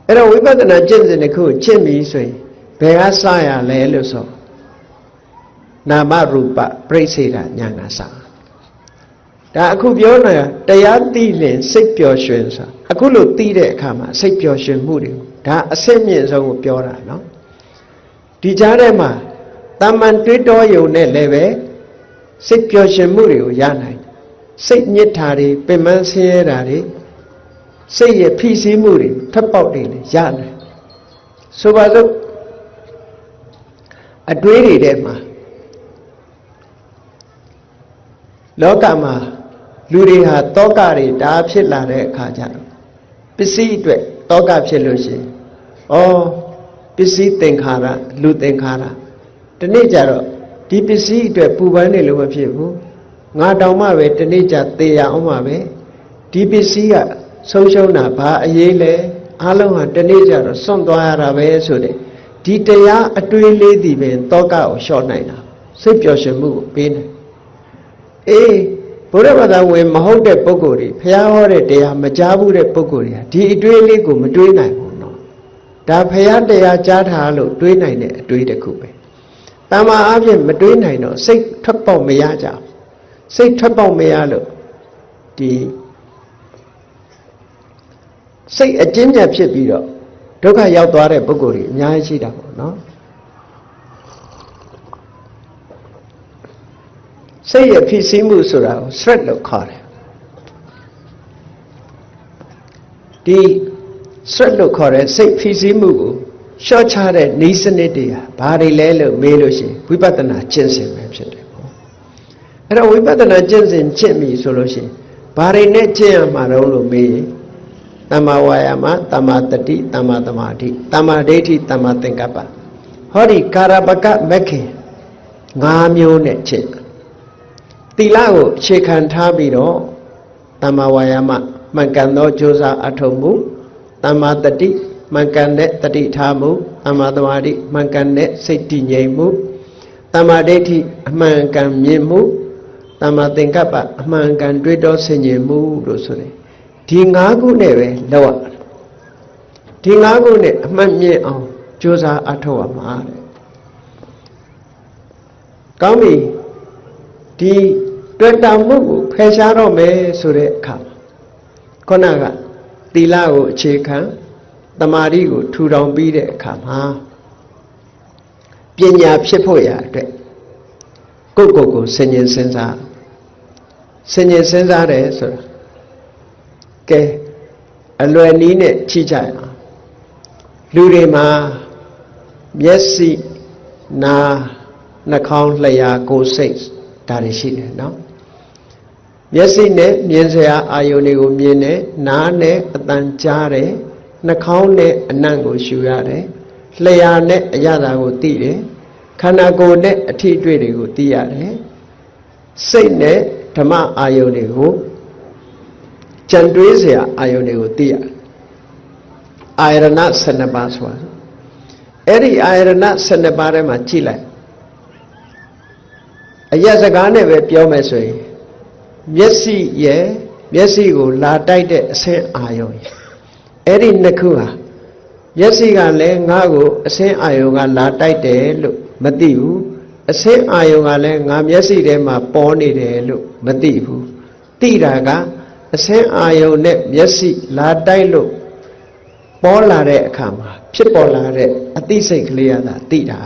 Speaker 1: အဲ့တော့ဝိပဿနာကျင့်စဉ်တစ်ခုကျင့်ပြီဆိုရင်ဘယ်ကစရလဲလို့ဆိုနာမရူပပြိစေတာဉာဏ်ကစဒါအခုပြောနေတာတရားသိရင်စိတ်ပျော်ရွှင်ဆိုအခုလို့သိတဲ့အခါမှာစိတ်ပျော်ရွှင်မှုတွေဒါအစစ်မြင့်ဆုံးကိုပြောတာနော်ဒီကြားထဲမှာတာမန်တွေးတောယုံနဲ့လည်းပဲစိတ်ပျော်ရွှင်မှုတွေကိုရနိုင်စိတ်ညစ်တာတွေပင်ပန်းဆင်းရဲတာတွေစိတ်ရဲ့ဖိစီးမှုတွေထပ်ပေါက်တွေလည်းရနိုင်ဆိုပါစို့အတွေးတွေထဲမှာလောကမှာလူတွေဟာတောကတွေဒါဖြစ်လာတဲ့အခါကျတော့ပစ္စည်းအတွက်တောကဖြစ်လို့ရှိရင်ပစ္စည်းသင်္ခါရလူသင်္ခါရဒီနေ့ကျတော့ဒီပစ္စည်းအတွက်ပူပန်နေလို့မဖြစ်ဘူးငါတောင်မှပဲဒီနေ့ကျသေရအောင်မှပဲဒီပစ္စည်းကဆုံးရှုံးတာဘာအရေးလဲအားလုံးဟာဒီနေ့ကျတော့စွန့်သွားရတာပဲဆိုတဲ့ဒီတရားအတွေးလေးဒီပင်တောကကိုလျှော့နိုင်တာစိတ်ပျော်ရွှင်မှုကိုပေးနိုင်ဘုရားဘာသာဝင်မဟုတ်တဲ့ပုဂ္ဂိုလ်တွေဘုရားဟောတဲ့တရားမကြားဘူးတဲ့ပုဂ္ဂိုလ်တွေကဒီအတွေးလေးကိုမတွေးနိုင်ဘူးနော်ဒါဘုရားတရားကြားထားလို့တွေးနိုင်တဲ့အတွေးတစ်ခုပဲတမ္မာအဖြစ်မတွေးနိုင်တော့စိတ်ထွက်ပေါက်မရကြဘူးစိတ်ထွက်ပေါက်မရလို့ဒီစိတ်အကျဉ်းညက်ဖြစ်ပြီးတော့ဒုက္ခရောက်သွားတဲ့ပုဂ္ဂိုလ်တွေအများကြီးရှိတာပေါ့နော်စိတ်ရဲ့ဖြစ်စည်းမှုဆိုတာကို stress လို့ခေါ်တယ်ဒီ stress လို့ခေါ်တဲ့စိတ်ဖြစ်စည်းမှုကိုရှော့ချတဲ့နည်းစနစ်တွေဟာဘာတွေလဲလို့မေးလို့ရှိရင်ဝိပဿနာကျင့်စဉ်ပဲဖြစ်တယ်ပေါ့အဲ့တော့ဝိပဿနာကျင့်စဉ်ကျင့်ပြီဆိုလို့ရှိရင်ဘာတွေနဲ့ကျင့်ရမှာတော့လို့မေးရင်သမ္မာဝါယာမသမ္မာတတိသမ္မာသမာဓိသမ္မာဒိဋ္ဌိသမ္မာသင်္ကပ္ပဟောဒီကာရပကမက္ခေ5မျိုးနဲ့ကျင့်သီလကိုအခြေခံထားပြီးတော့သမ္မာဝါယာမမှန်ကန်သောကြိုးစားအထောက်မှုသမ္မာတတိမှန်ကန်တဲ့တတိထားမှုသမ္မာသမာဓိမှန်ကန်တဲ့စိတ်တည်ငြိမ်မှုသမ္မာဒိဋ္ဌိအမှန်ကန်မြင်မှုသမ္မာသင်္ကပ္ပအမှန်ကန်တွေးတောဆင်ခြင်မှုလို့ဆိုတယ်ဒီ5ခုနဲ့ပဲလောက်ရဒီ5ခုနဲ့အမှတ်မြင်အောင်ကြိုးစားအထောက်ရမှာတဲ့ကောင်းပြီဒီတွေ့တာမှုကိုဖယ်ရှားတော့မယ်ဆိုတဲ့အခါခုနကသီလကိုအခြေခံသမာဓိကိုထူထောင်ပြီးတဲ့အခါမှာပညာဖြစ်ဖို့ရအတွက်ကိုယ့်ကိုယ်ဆင်ញင်စဉ်းစားတယ်ဆိုတာကဲအလွယ်နည်းနဲ့ကြည့်ကြရအောင်လူတွေမှာမျက်စိနားနှာခေါင်းလျှာကိုယ်စိတ်ဒါတွေရှိတယ်နော်မျက်စိနဲ့မြင်စရာအာယုန်တွေကိုမြင်တယ်နားနဲ့အသံကြားတယ်နှာခေါင်းနဲ့အနံ့ကိုရှူရတယ်လျှာနဲ့အရသာကိုသိတယ်ခန္ဓာကိုယ်နဲ့အထီးအတွေ့တွေကိုသိရတယ်စိတ်နဲ့ဓမ္မအာယုန်တွေကိုကြံတွေးစရာအာယုန်တွေကိုသိရတယ်အာယရဏ12ပါးဆိုတာအဲ့ဒီအာယရဏ12ပါးထဲမှာကြည့်လိုက်အရက်စကားနဲ့ပဲပြောမယ်ဆိုရင်မျက်စိရဲ့မျက်စိကိုလာတိုက်တဲ့အဆင်းအာယုံအဲ့ဒီနှစ်ခုဟာမျက်စိကလည်းငါ့ကိုအဆင်းအာယုံကလာတိုက်တယ်လို့မသိဘူးအဆင်းအာယုံကလည်းငါမျက်စိထဲမှာပေါ်နေတယ်လို့မသိဘူးသိတာကအဆင်းအာယုံနဲ့မျက်စိလာတိုက်လို့ပေါ်လာတဲ့အခါမှာဖြစ်ပေါ်လာတဲ့အသိစိတ်ကလေးရတာသိတာ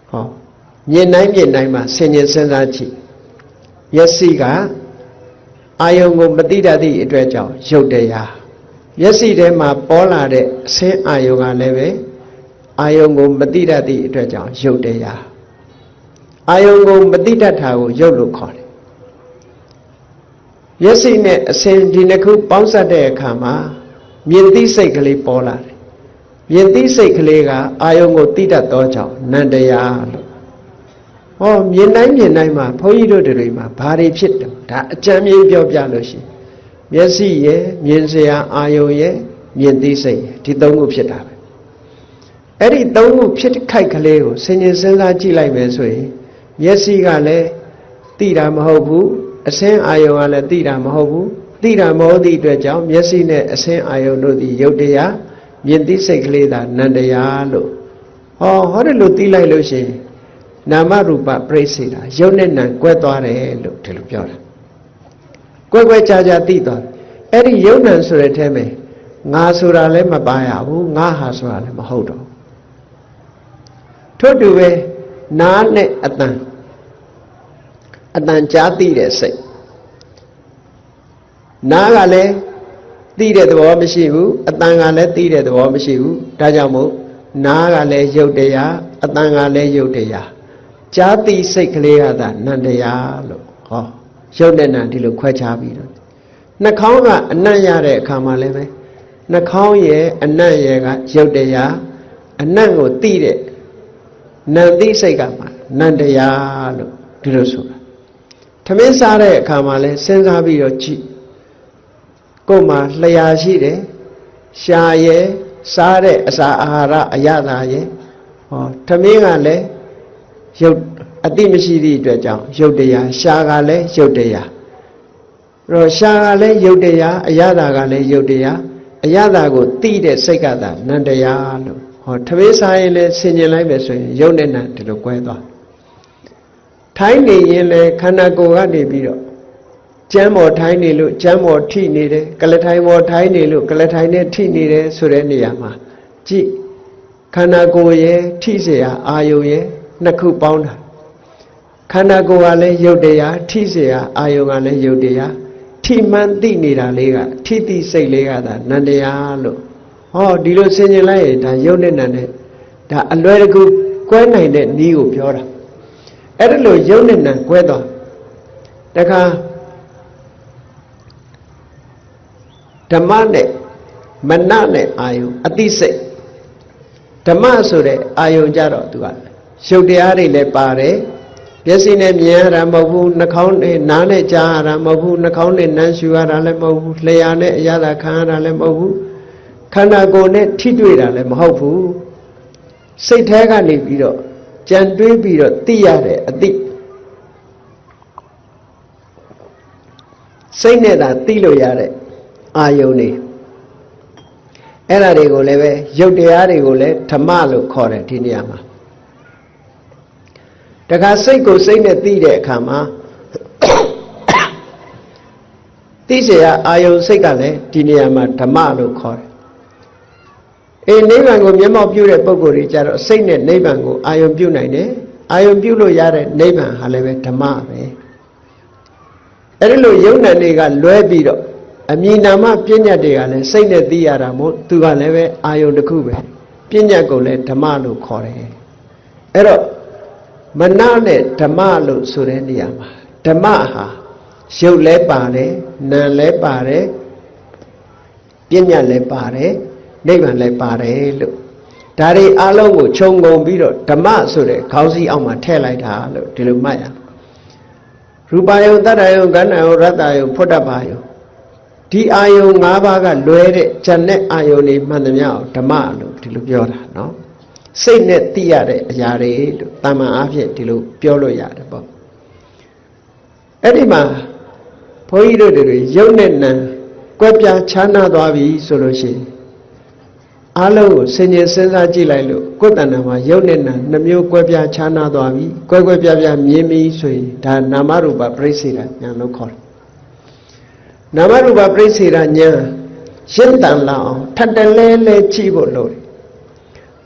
Speaker 1: ဟောမြင်တိုင်းမှာဆင်ញင်စဉ်းစားကြည့်မျက်စိကအာယုံကိုမသိတတ်သည့်အတွက်ကြောင့်ရုပ်တရားမျက်စိထဲမှာပေါ်လာတဲ့အဆင်းအာယုံကလည်းပဲအာယုံကိုမသိတတ်သည့်အတွက်ကြောင့်ရုပ်တရားအာယုံကိုမသိတတ်တာကိုရုပ်လို့ခေါ်တယ်မျက်စိနဲ့အဆင်းဒီနှစ်ခုပေါင်းစပ်တဲ့အခါမှာမြင်သိစိတ်ကလေးပေါ်လာတယ်မြင်သိစိတ်ကလေးကအာယုံကိုသိတတ်သောကြောင့်နန္တရားလို့ဟောမြင်တိုင်းမှာဘုန်းကြီးတို့တွေမှာဘာတွေဖြစ်တယ်ဒါအကြံဉာဏ်ပြောပြလို့ရှိရင်မျက်စိရဲ့မြင်စရာအာယုံရဲ့မြင်သိစိတ်ဒီသုံးခုဖြစ်တာပဲအဲ့ဒီသုံးခုဖြစ်ခိုက်ကလေးကိုဆင်ញင်စဉ်းစားကြည့်လိုက်မယ်ဆိုရင်မျက်စိကလည်းသိတာမဟုတ်ဘူးအဆင်းအာယုံကလည်းသိတာမဟုတ်ဘူး သိတာမဟုတ်သည့်အတွက်ကြောင့်မျက်စိနဲ့အဆင်းအာယုန်တို့သည်ယုတ်တရားမြင်သိစိတ်ကလေးသာနန္တရားလို့ဟောတယ်လို့သိလိုက်လို့ရှိရင်နာမရူပပြိစေတာယုတ်နဲ့နံကွဲသွားတယ်လို့ဒီလိုပြောတာကွဲခြားသိသွားတယ်အဲ့ဒီယုတ်နံဆိုတဲ့ထဲမှာငါဆိုတာလည်းမပါရဘူးငါဟာဆိုတာလည်းမဟုတ်တော့ထို့တူပဲနားနဲ့အတန်ကြားသိတဲ့စိတ်နားကလည်းသိတဲ့သဘောမရှိဘူးအတန်ကလည်းသိတဲ့သဘောမရှိဘူးဒါကြောင့်မို့နားကလည်းယုတ်တရားအတန်ကလည်းယုတ်တရားကြားသိစိတ်ကလေးကသာနန္တရားလို့ယုတ်နဲ့နံဒီလိုခွဲခြားပြီးတော့နှာခေါင်းကအနံ့ရတဲ့အခါမှာလည်းပဲနှာခေါင်းရဲ့အနံ့ရဲ့ကယုတ်တရားအနံ့ကိုသိတဲ့နံသိစိတ်ကမှနန္တရားလို့ဒီလိုဆိုတာထမင်းစားတဲ့အခါမှာလဲစဉ်းစားပြီးတော့ကြည့်ကိုယ်မှာလျှာရှိတယ်ရှားရဲ့စားတဲ့အစာအာဟာရအရသာရဲ့ထမင်းကလည်းရုပ်အတိမရှိသည့်အတွက်ကြောင့်ရုပ်တရားရှားကလည်းရုပ်တရားရှားကလည်းရုပ်တရားအရသာကလည်းရုပ်တရားအရသာကိုသိတဲ့စိတ်ကသာနန္တရားလို့ထမင်းစားရင်လည်းဆင်ញင်လိုက်မယ်ဆိုရင်ရုပ်နဲ့နံဒီလိုကွဲသွားထိုင်းနေရင်လည်းခန္ဓာကိုယ်ကနေပြီးတော့ကျမ်းပေါ်ထိုင်းနေလို့ကျမ်းပေါ်ထိနေတယ်ကလထိုင်ပေါ်ထိုင်းနေလို့ကလထိုင်နဲ့ထိနေတယ်ဆိုတဲ့နေရာမှာကြည့်ခန္ဓာကိုယ်ရဲ့ထိเสียအာယုံရဲ့နှစ်ခုပေါင်းတာခန္ဓာကိုယ်ကလည်းယုတ်တရားထိเสียအာယုံကလည်းယုတ်တရားထိမှန်သိနေတာလေးကထိသိစိတ်လေးကသာနန္တရားလို့ဒီလိုဆင်ញင်လိုက်ရင်ဒါယုတ်နဲ့နံနဲ့ဒါအလွယ်တကူကွဲနိုင်တဲ့နည်းကိုပြောတာအဲ့ဒါလို့ယုတ်နဲ့နံကွဲသွားတခါဓမ္မနဲ့မနနဲ့အာယုံအသိစိတ်ဓမ္မဆိုတဲ့အာယုံကြတော့သူကရုပ်တရားတွေလည်းပါတယ်မျက်စိနဲ့မြင်ရတာမဟုတ်ဘူးနှာခေါင်းနဲ့နားနဲ့ကြားရတာမဟုတ်ဘူးနှာခေါင်းနဲ့နမ်းရှူရတာလည်းမဟုတ်ဘူးလျှာနဲ့အရသာခံရတာလည်းမဟုတ်ဘူးခန္ဓာကိုယ်နဲ့ထိတွေ့တာလည်းမဟုတ်ဘူးစိတ်แท้ကနေပြီးတော့ကြံတွေးပြီးတော့သိရတဲ့အသိစိတ်နဲ့သာသိလို့ရတဲ့အာယုန်နေအဲ့ဒါတွေကိုလည်းပဲရုပ်တရားတွေကိုလည်းဓမ္မလို့ခေါ်တယ်ဒီနေရာမှာတခါစိတ်ကိုစိတ်နဲ့သိတဲ့အခါမှာသိเสียအာယုန်စိတ်ကလည်းဒီနေရာမှာဓမ္မလို့ခေါ်တယ်နိဗ္ဗာန်ကိုမျက်မှောက်ပြုတဲ့ပုဂ္ဂိုလ်တွေကြတော့စိတ်နဲ့နိဗ္ဗာန်ကိုအာယုန်ပြုနိုင်တယ်အာယုန်ပြုလို့ရတဲ့နိဗ္ဗာန်ဟာလည်းပဲဓမ္မပဲအဲ့ဒီလိုယုံနာတွေကလွဲပြီးတော့အမြင်နာမပညာတွေကလည်းစိတ်နဲ့သိရတာမို့သူကလည်းပဲအာယုန်တစ်ခုပဲပညာကိုလည်းဓမ္မလို့ခေါ်တယ်အဲ့တော့မနနဲ့ဓမ္မလို့ဆိုတဲ့နေရာမှာဓမ္မဟာရုပ်လည်းပါတယ်နာမ်လည်းပါတယ်ပညာလည်းပါတယ်နိဗ္ဗာန်လည်းပါတယ်လို့ဒါတွေအလုံးကိုခြုံငုံပြီးတော့ဓမ္မဆိုတဲ့ခေါင်းစည်းအောက်မှာထည့်လိုက်တာလို့ဒီလိုမှတ်ရရူပယုံတတ္တယုံကဏ္ဍယုံရတ္တယုံဖွတ်တ္တပါယုံဒီအာယုံ၅ပါးကလွဲတဲ့ဉာဏ်နဲ့အာယုံတွေမှန်သမျှအောင်ဓမ္မလို့ဒီလိုပြောတာနော်စိတ်နဲ့သိရတဲ့အရာတွေလို့တာမန်အားဖြင့်ဒီလိုပြောလို့ရတယ်ပေါ့အဲ့ဒီမှာဘုန်းကြီးတို့တွေယုံနဲ့နံကွဲပြားခြားနာသွားပြီဆိုလို့ရှိရင်အားလုံးကိုဆင်ခြင်စဉ်းစားကြည့်လိုက်လို့ကိုယ်တဏ္ဍာမှာယုံနဲ့နံနှမျိုးကွဲပြားခြားနာသွားပြီကွဲပြားမြင်ပြီဆိုရင်ဒါနာမရူပပရိစ္ဆေဒဉာဏ်လို့ခေါ်တယ်နာမရူပပရိစ္ဆေဒဉာဏ်ရှင်းတန်လာအောင်ထပ်တလဲလဲကြည့်ဖို့လိုတယ်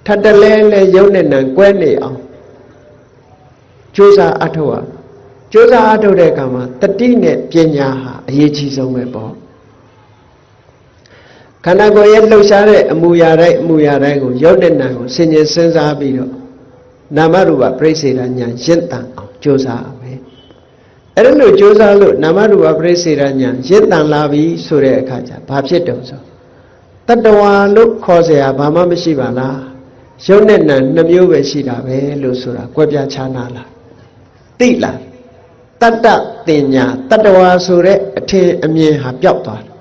Speaker 1: ထပ်တလဲလဲယုံနဲ့နံကွဲနေအောင်ကြိုးစားအထောက်ရကြိုးစားအထုတ်တဲ့အခါမှာတတိနဲ့ပညာဟာအရေးကြီးဆုံးပဲပေါ့ခန္ဓာကိုယ်ရဲ့လှုပ်ရှားတဲ့အမူအရာတိုင်းကိုယုတ်တဲ့နာကိုဆင်ញင်စဉ်းစားပြီးတော့နာမရူပပရိစ္ဆေဒဉာဏ်ရင့်တန်အောင်ကြိုးစားရမယ်အဲ့ဒါလို့ကြိုးစားလို့နာမရူပပရိစ္ဆေဒဉာဏ်ရင့်တန်လာပြီဆိုတဲ့အခါကျဘာဖြစ်တုံဆိုတတ္တဝါလို့ခေါ်เสียဘာမှမရှိပါလားယုတ်နဲ့နာနှမျိုးပဲရှိတာပဲလို့ဆိုတာကွဲပြားခြားနာလားသိလားတတ္တတင်ညာတတ္တဝါဆိုတဲ့အထင်အမြင်ဟာပျောက်သွားတယ်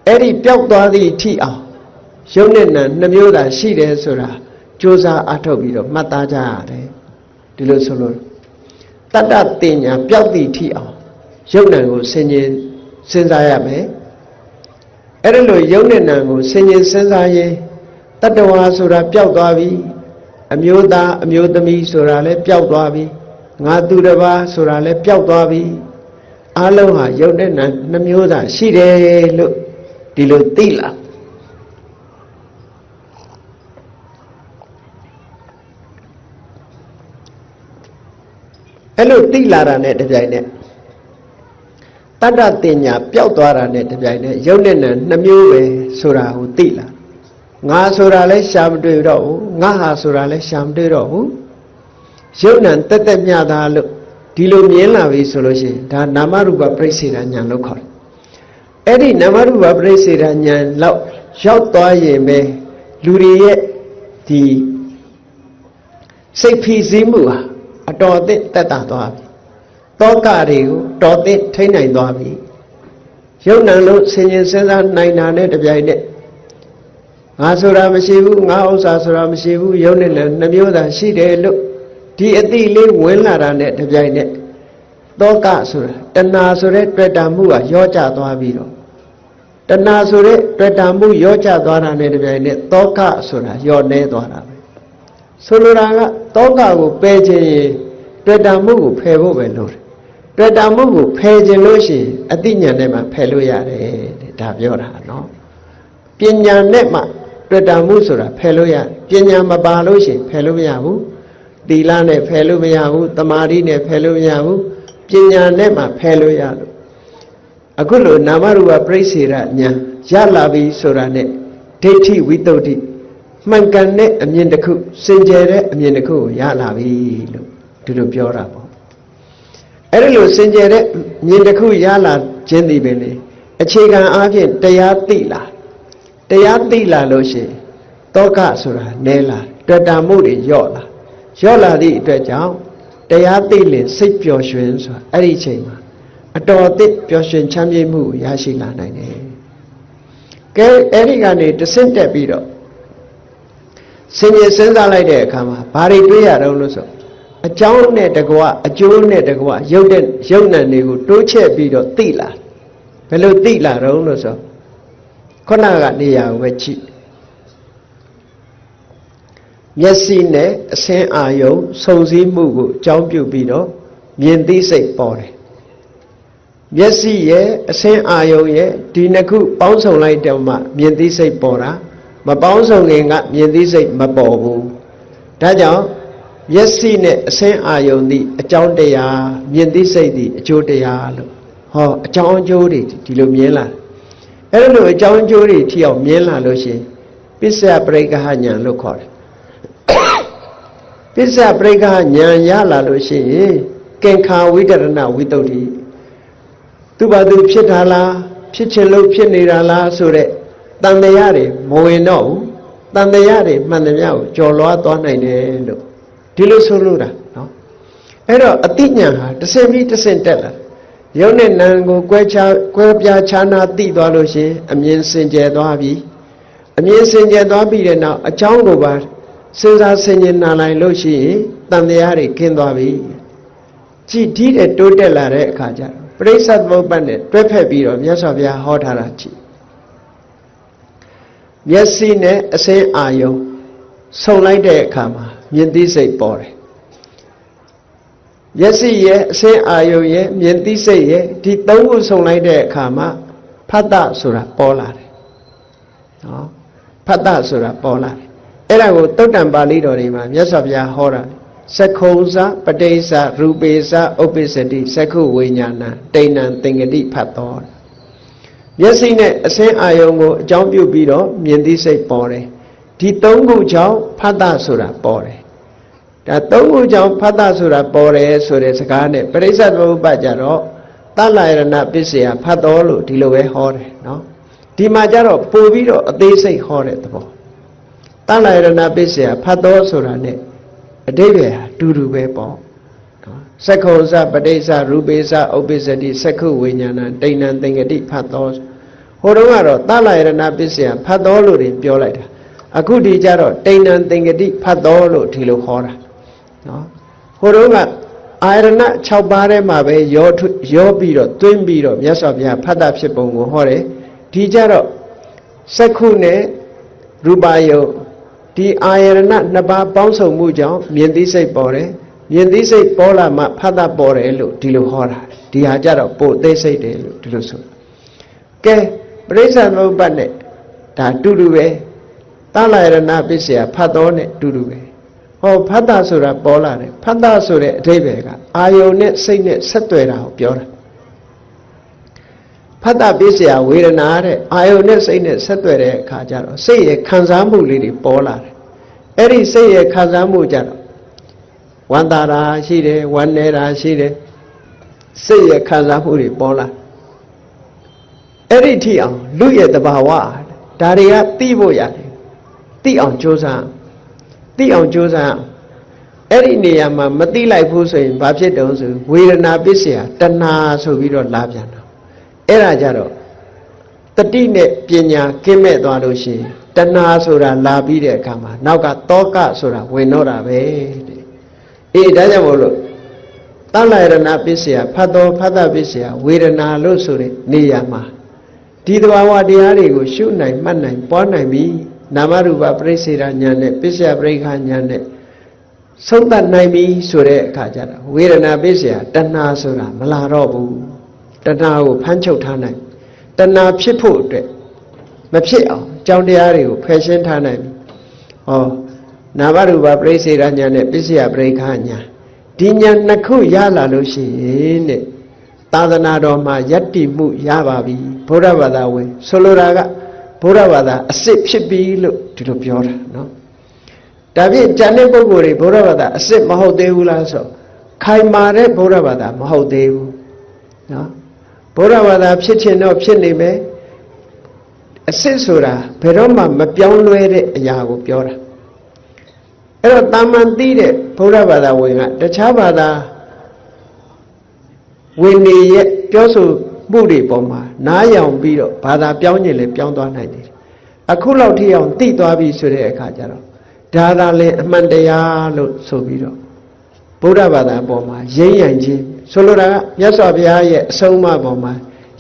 Speaker 1: အဲ့ဒီပျောက်သွားသည့်ထိအောင်ယုံနဲ့နံနှမျိုးသာရှိတယ်ဆိုတာကြိုးစားအထောက်ပြီးတော့မှတ်သားကြရတယ်ဒီလိုဆိုလို့တတ္တတင်ညာပျောက်သည့်ထိအောင်ယုံနံကိုစဉ်းစားရမယ် အဲ့ဒါလို့ယုံနဲ့နံကိုဆင်ញင်စဉ်းစားရင်တတ္တဝါဆိုတာပျောက်သွားပြီအမျိုးသားအမျိုးသမီးဆိုတာလည်းပျောက်သွားပြီငါသူတစ်ပါးဆိုတာလည်းပျောက်သွားပြီအလုံးဟာယုံနဲ့နံနှမျိုးသာရှိတယ်လို့ဒီလိုသိလာအဲ့လိုသိလာတာနဲ့တပြိုင်နက်တတ္တတင်ညာပျောက်သွားတာနဲ့တပြိုင်နက်ယုံနဲ့နံနှမျိုးပဲဆိုတာကိုသိလာငါဆိုတာလည်းရှာမတွေ့တော့ဘူးငါဟာဆိုတာလည်းရှာမတွေ့တော့ဘူးယုံနံတက်တက်မြတာလို့ဒီလိုမြင်လာပြီဆိုလို့ရှိရင်ဒါနာမရူပပရိစ္ဆေဒဉာဏ်လို့ခေါ်တယ်အဲ့ဒီနာမရူပပရိစ္ဆေဒဉာဏ်လောက်ရောက်သွားရင်ပဲလူတွေရဲ့ဒီစိတ်ဖိစီးမှုဟာအတော်အသင့်တက်တာသွားပြီတောကတွေကိုတော်သင့်ထိန်းနိုင်သွားပြီယုံနံလို့ဆင်ញင်စဉ်းစားနိုင်တာနဲ့တပြိုင်နက်ငါဆိုတာမရှိဘူးငါဥစ္စာဆိုတာမရှိဘူးယုံနဲ့လည်းနှမျိုးသာရှိတယ်လို့ဒီအတိလေးဝင်လာတာနဲ့တပြိုင်နက်တောကဆိုတာတဏှာဆိုတဲ့တွေ့တာမှုကရောကျသွားပြီးတော့တဏှာဆိုတဲ့တွေ့တာမှုရောကျသွားတာနဲ့တပြိုင်နက်တောကဆိုတာရောနေသွားတာပဲဆိုလိုတာကတောကကိုပယ်ခြင်းရင်တွေ့တာမှုကိုဖယ်ဖို့ပဲလို့တယ်တွေ့တာမှုကိုဖယ်ခြင်းလို့ရှိရင်အတိညာနဲ့မှဖယ်လို့ရတယ်တဲ့ဒါပြောတာနော်ပညာနဲ့မှတွေ့တာမှုဆိုတာဖယ်လို့ရပညာမပါလို့ရှိရင်ဖယ်လို့မရဘူးသီလနဲ့ဖယ်လို့မရဘူးတမာတိနဲ့ဖယ်လို့မရဘူးပညာနဲ့မှဖယ်လို့ရလို့အခုလိုနာမရူပပရိစ္ဆေဒဉာဏ်ရလာပြီဆိုတာနဲ့ဒိဋ္ဌိဝိတ္တုဒ္ဓိမှန်ကန်တဲ့အမြင်တစ်ခုစင်ကြယ်တဲ့အမြင်တစ်ခုကိုရလာပြီလို့ဒီလိုပြောတာပေါ့အဲ့ဒီလိုစင်ကြယ်တဲ့မြင်တစ်ခုရလာခြင်းဒီပဲလေအခြေခံအားဖြင့်တရားသိလာတရားသိလာလို့ရှိရင်တောကဆိုတာနဲလာတွေ့တာမှုတွေညော့လာသည့်အတွက်ကြောင့်တရားသိလင်စိတ်ပျော်ရွှင်ဆိုတာအဲ့ဒီအချိန်မှာအတော်အသင့်ပျော်ရွှင်ချမ်းမြေ့မှုရရှိလာနိုင်တယ်ကဲအဲ့ဒီကနေတဆင့်တက်ပြီးတော့ဆင်ញင်စဉ်းစားလိုက်တဲ့အခါမှာဘာတွေတွေ့ရတော့လို့ဆိုအကြောင်းနဲ့တကွအကျိုးနဲ့တကွရုပ်နံတွေကိုတိုးချက်ပြီးတော့သိလာဘယ်လိုသိလာတော့လို့ဆိုခုနကနေရာကိုပဲကြည့်မျက်စိနဲ့အဆင်းအာယုံစုံစည်းမှုကိုအကြောင်းပြုပြီးတော့မြင်သိစိတ်ပေါ်တယ်မျက်စိရဲ့အဆင်းအာယုံရဲ့ဒီနှစ်ခုပေါင်းစုံလိုက်တော့မှမြင်သိစိတ်ပေါ်တာမပေါင်းစုံခင်ကမြင်သိစိတ်မပေါ်ဘူးဒါကြောင့်မျက်စိနဲ့အဆင်းအာယုံသည်အကြောင်းတရားမြင်သိစိတ်သည်အကျိုးတရားလို့ဟောအကြောင်းအကျိုးတွေဒီလိုမြင်လာအဲ့လိုအကြောင်းအကျိုးတွေထိအောင်မြင်လာလို့ရှိရင်ပစ္စယပရိက္ခဉာဏ်လို့ခေါ်တယ်ပစ္စယပရိက္ခဉာဏ်ရလာလို့ရှိရင်ကင်္ခာဝိတရဏဝိတ္တုတိသူဘာသူဖြစ်တာလားဖြစ်ခြင်းလို့ဖြစ်နေတာလားဆိုတဲ့တန်တရားတွေမဝင်တော့ဘူးတန်တရားတွေမှန်သမျှကိုကြော်လွားသွားနိုင်တယ်လို့ဒီလိုဆိုလို့တာနော်အဲ့တော့အတိညာဟာတစ်ဆင့်ပြီးတစ်ဆင့်တက်လာယုံနဲ့နံကိုကွဲပြားခြားနာသိသွားလို့ရှိရင်အမြင်စင်ကြယ်သွားပြီအမြင်စင်ကြယ်သွားပြီးတဲ့နောက်အကြောင်းကိုပါစဉ်းစားဆင်ခြင်နာလိုက်လို့ရှိရင်တန်တရားတွေခင်းသွားပြီကြည်ဒီတဲ့တိုးတက်လာတဲ့အခါကျပရိစ္ဆေသမုပ္ပါဒ်နဲ့တွဲဖက်ပြီးတော့မြတ်စွာဘုရားဟောထားတာကြည်မျက်စိနဲ့အဆင်းအာယုံဆုံလိုက်တဲ့အခါမှာမြင်သိစိတ်ပေါ်တယ်မျက်စိရဲ့အဆင်းအာယုံရဲ့မြင်သိစိတ်ရဲ့ဒီသုံးခုဆုံလိုက်တဲ့အခါမှာဖတ်တဆိုတာပေါ်လာတယ်နော်ဖတ်တဆိုတာပေါ်လာတယ်အဲ့ဒါကိုသုတ်တံပါဠိတော်တွေမှာမြတ်စွာဘုရားဟောတာသက္ခုံစပဋိစ္စရူပေစ္စဥပ္ပစ္စတိသက္ခုဝိညာဏတိဏံသင်္ကတိဖတ်တော်မျက်စိနဲ့အဆင်းအာယုံကိုအကြောင်းပြုပြီးတော့မြင်သိစိတ်ပေါ်တယ်ဒီသုံးခုကြောင့်ဖတ်တဆိုတာပေါ်တယ်ဒါသုံးခုကြောင့်ဖတ်တဆိုတာပေါ်တယ်ဆိုတဲ့စကားနဲ့ပရိစ္ဆေသမုပ္ပါဒ်ကြတော့တလယရဏပစ္စယဖတ်တော်လို့ဒီလိုပဲဟောတယ်နော်ဒီမှာကြတော့ပို့ပြီးတော့အသေးစိတ်ဟောတဲ့သဘောတလယရဏပစ္စယဖတ်တော်ဆိုတာနဲ့အတိပ္ပယ်ဟာတူတူပဲပေါ့နော်သက္ခုံစပဋိစ္စရူပေစ္စဥပ္ပစ္စတိသက္ခုဝိညာဏတိဏံသင်္ကတိဖတ်တော်ဟိုတုန်းကတော့တလယရဏပစ္စယဖတ်တော်လို့ပြောလိုက်တာအခုဒီကြတော့တိဏံသင်္ကတိဖတ်တော်လို့ဒီလိုခေါ်တာနော်ဟိုတုန်းကအာရဏ6ပါးထဲမှာပဲရောပြီးတော့တွင်းပြီးတော့မြတ်စွာဘုရားဖတ်တာဖြစ်ပုံကိုဟောတယ်ဒီကြတော့ စက္ခုနဲ့ရူပယုတ်ဒီအာယရဏနှစ်ပါးပေါင်းစုံမှုကြောင့်မြင်သိစိတ်ပေါ်တယ်မြင်သိစိတ်ပေါ်လာမှဖတ်တာပေါ်တယ်လို့ဒီလိုဟောတာဒီဟာကြတော့ပို့သိစိတ်တယ်လို့ဒီလိုဆိုကဲပရိစ္ဆာသမုပ္ပါဒ်နဲ့ဒါတူတူပဲသလယရဏပစ္စယဖတ်တော်နဲ့တူတူပဲဟောဖတ်တာဆိုတာပေါ်လာတယ်ဖတ်တာဆိုတဲ့အဓိပ္ပာယ်ကအာယုန်နဲ့စိတ်နဲ့ဆက်သွယ်တာကိုပြောတာဖတ်တာပစ္စယဝေဒနာတဲ့အာယုန်နဲ့စိတ်နဲ့ဆက်သွယ်တဲ့အခါကျတော့စိတ်ရဲ့ခံစားမှုလေးတွေပေါ်လာတယ်အဲ့ဒီစိတ်ရဲ့ခံစားမှုကြတော့ဝမ်းသာတာရှိတယ်ဝမ်းနည်းတာရှိတယ်စိတ်ရဲ့ခံစားမှုတွေပေါ်လာအဲ့ဒီထိအောင်လူရဲ့တဘာဝဒါတွေကသိဖို့ရတယ်သိအောင်ကြိုးစားသိအောင်ကြိုးစားအဲ့ဒီနေရာမှာမသိလိုက်ဘူးဆိုရင်ဘာဖြစ်တုံးဆိုဝေဒနာပစ္စယတဏှာဆိုပြီးတော့လာပြန်တော့အဲ့ဒါကြတော့တတိနဲ့ပညာကင်းမဲ့သွားလို့ရှိရင်တဏှာဆိုတာလာပြီးတဲ့အခါမှာနောက်ကတောကဆိုတာဝင်တော့တာပဲတဲ့အေးဒါကြောင့်မို့လို့သလယရဏပစ္စယဖတ်တော်ဖတ်တာပစ္စယဝေဒနာလို့ဆိုတဲ့နေရာမှာဒီသဘာဝတရားတွေကိုရှုနိုင်မှတ်နိုင်ပွားနိုင်ပြီနာမရူပပရိစ္ဆေဒဉာဏ်နဲ့ပစ္စယပရိက္ခဉာဏ်နဲ့ဆုံးသတ်နိုင်ပြီဆိုတဲ့အခါကျတော့ဝေဒနာပစ္စယတဏှာဆိုတာမလာတော့ဘူးတဏှာကိုဖမ်းချုပ်ထားနိုင်တဏှာဖြစ်ဖို့အတွက်မဖြစ်အောင်ကြောင်းတရားတွေကိုဖယ်ရှင်းထားနိုင်ပြီဟောနာမရူပပရိစ္ဆေဒဉာဏ်နဲ့ပစ္စယပရိက္ခဉာဏ်ဒီဉာဏ်နှစ်ခုရလာလို့ရှိရင်တဲ့သာသနာတော်မှာယတ္တိမှုရပါပြီဘုရားဘာသာဝင်ဆိုလိုတာကဘုရားဘာသာအစစ်ဖြစ်ပြီလို့ဒီလိုပြောတာနော်ဒါဖြင့်ဉာဏ်တဲ့ပုဂ္ဂိုလ်တွေဘုရားဘာသာအစစ်မဟုတ်သေးဘူးလားဆိုခိုင်မာတဲ့ဘုရားဘာသာမဟုတ်သေးဘူးနော်ဘုရားဘာသာဖြစ်ခြင်းတော့ဖြစ်နေမယ်အစစ်ဆိုတာဘယ်တော့မှမပြောင်းလဲတဲ့အရာကိုပြောတာအဲ့တော့တာမန်သိတဲ့ဘုရားဘာသာဝင်ကတခြားဘာသာဝင်နေရဲ့ပြောဆိုမှုတွေပေါ်မှာနားယောင်ပြီးတော့ဘာသာပြောင်းခြင်းလည်းပြောင်းသွားနိုင်တယ်အခုလောက်ထိအောင်သိသွားပြီဆိုတဲ့အခါကျတော့ဒါသာလည်းအမှန်တရားလို့ဆိုပြီးတော့ဗုဒ္ဓဘာသာပေါ်မှာရင်းရိုင်ခြင်းဆိုလိုတာကမြတ်စွာဘုရားရဲ့အဆုံးအမပေါ်မှာ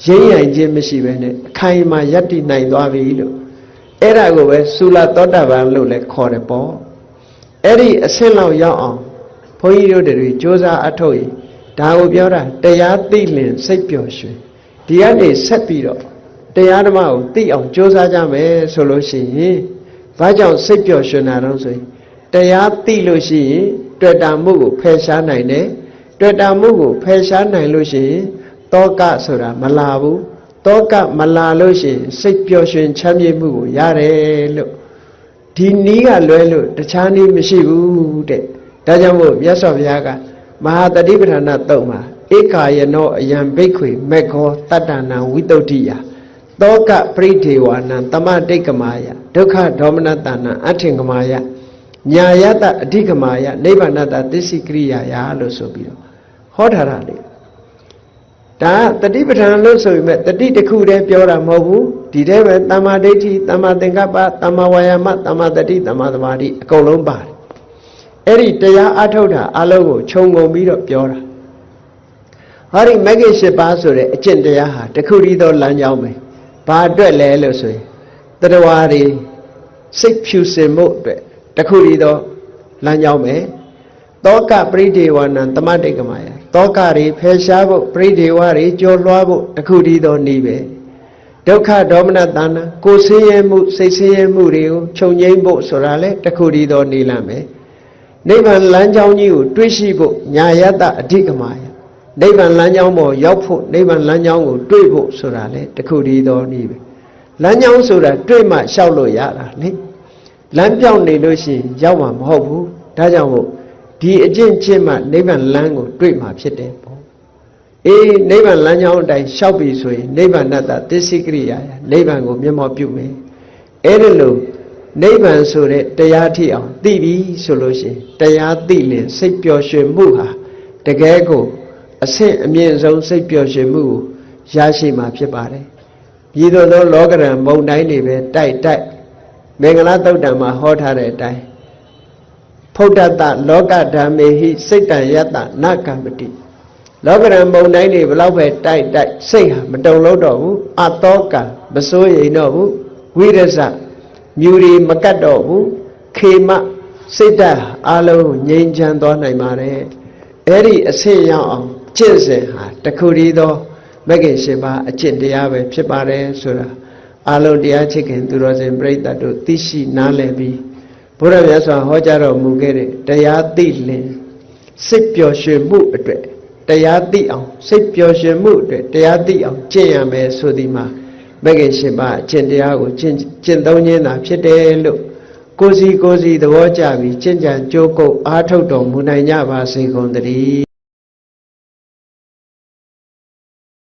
Speaker 1: ရင်းရိုင်ခြင်းမရှိဘဲနဲ့အခိုင်အမာယတ္တိနိုင်သွားပြီလို့အဲ့ဒါကိုပဲသုလသောတာပန်လို့လည်းခေါ်တယ်ပေါ့အဲ့ဒီအဆင့်လောက်ရောက်အောင်ဘုန်းကြီးတို့တွေစ조사အထုတ်ရင်ဒါကိုပြောတာတရားသိလင်စိတ်ပျော်ရွှင်ဒီကနေဆက်ပြီးတော့တရားဓမ္မကိုသိအောင်ကြိုးစားကြမယ်ဆိုလို့ရှိရင်ဘာကြောင့်စိတ်ပျော်ရွှင်တာတော့ဆိုရင်တရားသိလို့ရှိရင်တွေ့တာမှုကိုဖယ်ရှားနိုင်တယ်တွေ့တာမှုကိုဖယ်ရှားနိုင်လို့ရှိရင်တောကဆိုတာမလာဘူးတောကမလာလို့ရှိရင်စိတ်ပျော်ရွှင်ချမ်းမြေ့မှုကိုရတယ်လို့ဒီနည်းကလွဲလို့တခြားနည်းမရှိဘူးတဲ့ဒါကြောင့်မို့မြတ်စွာဘုရားကမဟာတတိပဋ္ဌာနာတုတ်မှာဧကာယနောအယံဘိက္ခွေမေခောတတ္တနာဝိတုဒ္ဓိယတောကပရိဒေဝနံတမတိတ်ကမာယဒုက္ခဒေါမနတနာအထင်ကမာယညာယတအဓိကမာယနိဗ္ဗာနတသစ္စိကရိယာယလို့ဆိုပြီးတော့ဟောထားတာလေဒါတတိပဋ္ဌာန်လို့ဆိုပေမဲ့တတိတစ်ခုတည်းပြောတာမဟုတ်ဘူးဒီထဲပဲတမ္မာဒိဋ္ဌိတမ္မာသင်္ကပ္ပတမ္မာဝါယာမတမ္မာတတိတမ္မာသမာဓိအကုန်လုံးပါတယ်အဲ့ဒီတရားအထုတ်တာအလုံးကိုခြုံငုံပြီးတော့ပြောတာဟောဒီမဂ္ဂင်၈ပါးဆိုတဲ့အကျင့်တရားဟာတခုတည်းသောလမ်းကြောင်းပဲဘာအတွက်လဲလို့ဆိုရင်တတဝါတွေစိတ်ဖြူစင်မှုအတွက်တခုတည်းသောလမ်းကြောင်းပဲတောကပရိဒေဝနံတမတိတ်ကမာယတောကတွေဖယ်ရှားဖို့ပရိဒေဝတွေကြော်လွှားဖို့တခုတည်းသောနည်းပဲဒုက္ခဒေါမနတနာကိုယ်ဆင်းရဲမှုစိတ်ဆင်းရဲမှုတွေကိုချုပ်ငြိမ်းဖို့ဆိုတာလေတခုတည်းသောနည်းလမ်းပဲနိဗ္ဗာန်လမ်းကြောင်းကြီးကိုတွေးရှိဖို့ညာယတအဓိကမာယနိဗ္ဗာန်လမ်းကြောင်းပေါ်ရောက်ဖို့နိဗ္ဗာန်လမ်းကြောင်းကိုတွေးဖို့ဆိုတာလေတခုတည်းသောနည်းပဲလမ်းကြောင်းဆိုတာတွေးမှလျှောက်လို့ရတာလေလမ်းပြောင်းနေလို့ရှိရင်ရောက်မှာမဟုတ်ဘူးဒါကြောင့်မို့ဒီအကျင့်ချင်းမှနိဗ္ဗာန်လမ်းကိုတွေးမှဖြစ်တယ်ပေါ့အေးနိဗ္ဗာန်လမ်းကြောင်းအတိုင်းလျှောက်ပြီဆိုရင်နိဗ္ဗာန်တသစ္စိကရိယာနိဗ္ဗာန်ကိုမျက်မှောက်ပြုမယ်အဲ့ဒါလို့နိဗ္ဗာန်ဆိုတဲ့တရားထိအောင်သိပြီဆိုလို့ရှိရင်တရားသိလင်စိတ်ပျော်ရွှင်မှုဟာတကယ်ကိုအဆင့်အမြင့်ဆုံးစိတ်ပျော်ရွှင်မှုကိုရရှိမှာဖြစ်ပါတယ်။ဤသို့သောလောကရန်မုန်တိုင်းတွေပဲတိုက်မင်္ဂလာသုတ်တံမှာဟောထားတဲ့အတိုင်းဖုဒ္ဓတလောကဓမ္မေဟိစိတ်တံယတ္တနကမ္ပတိလောကရန်မုန်တိုင်းတွေဘလောက်ပဲတိုက်စိတ်ဟာမတုံလို့တော့ဘူးအတောကမစိုးရိမ်တော့ဘူးဝ ဝိရဇမြူရီမကတ်တော့ဘူးခေမစိတ်ဓာတ်အလုံးငြိမ်းချမ်းသွားနိုင်ပါတယ်အဲ့ဒီအဆင့်ရောက်အောင်ကျင့်စဉ်ဟာတခုတည်းသောမဂ္ဂင်၈ပါးအကျင့်တရားပဲဖြစ်ပါတယ်ဆိုတာအလုံးတရားချစ်ခင်သူတော်စင်ပြိဿတ်တို့သိရှိနားလည်ပြီးဘုရားမြတ်စွာဟောကြားတော်မူခဲ့တဲ့တရားသိလင်စိတ်ပျော်ရွှင်မှုအတွက်တရားသိအောင်စိတ်ပျော်ရွှင်မှုအတွက်တရားသိအောင်ကျင့်ရမယ်ဆိုဒီမှာမဂ္ဂင်၈ပါးအကျင့်တရားကိုကျင့်သုံးခြင်းသာဖြစ်တယ်လို့ကိုယ်စီသဘောကျပြီးကျင့်ကြံကြိုးကုပ်အားထုတ်တော်မူနိုင်ကြပါစေကုန်သတည်း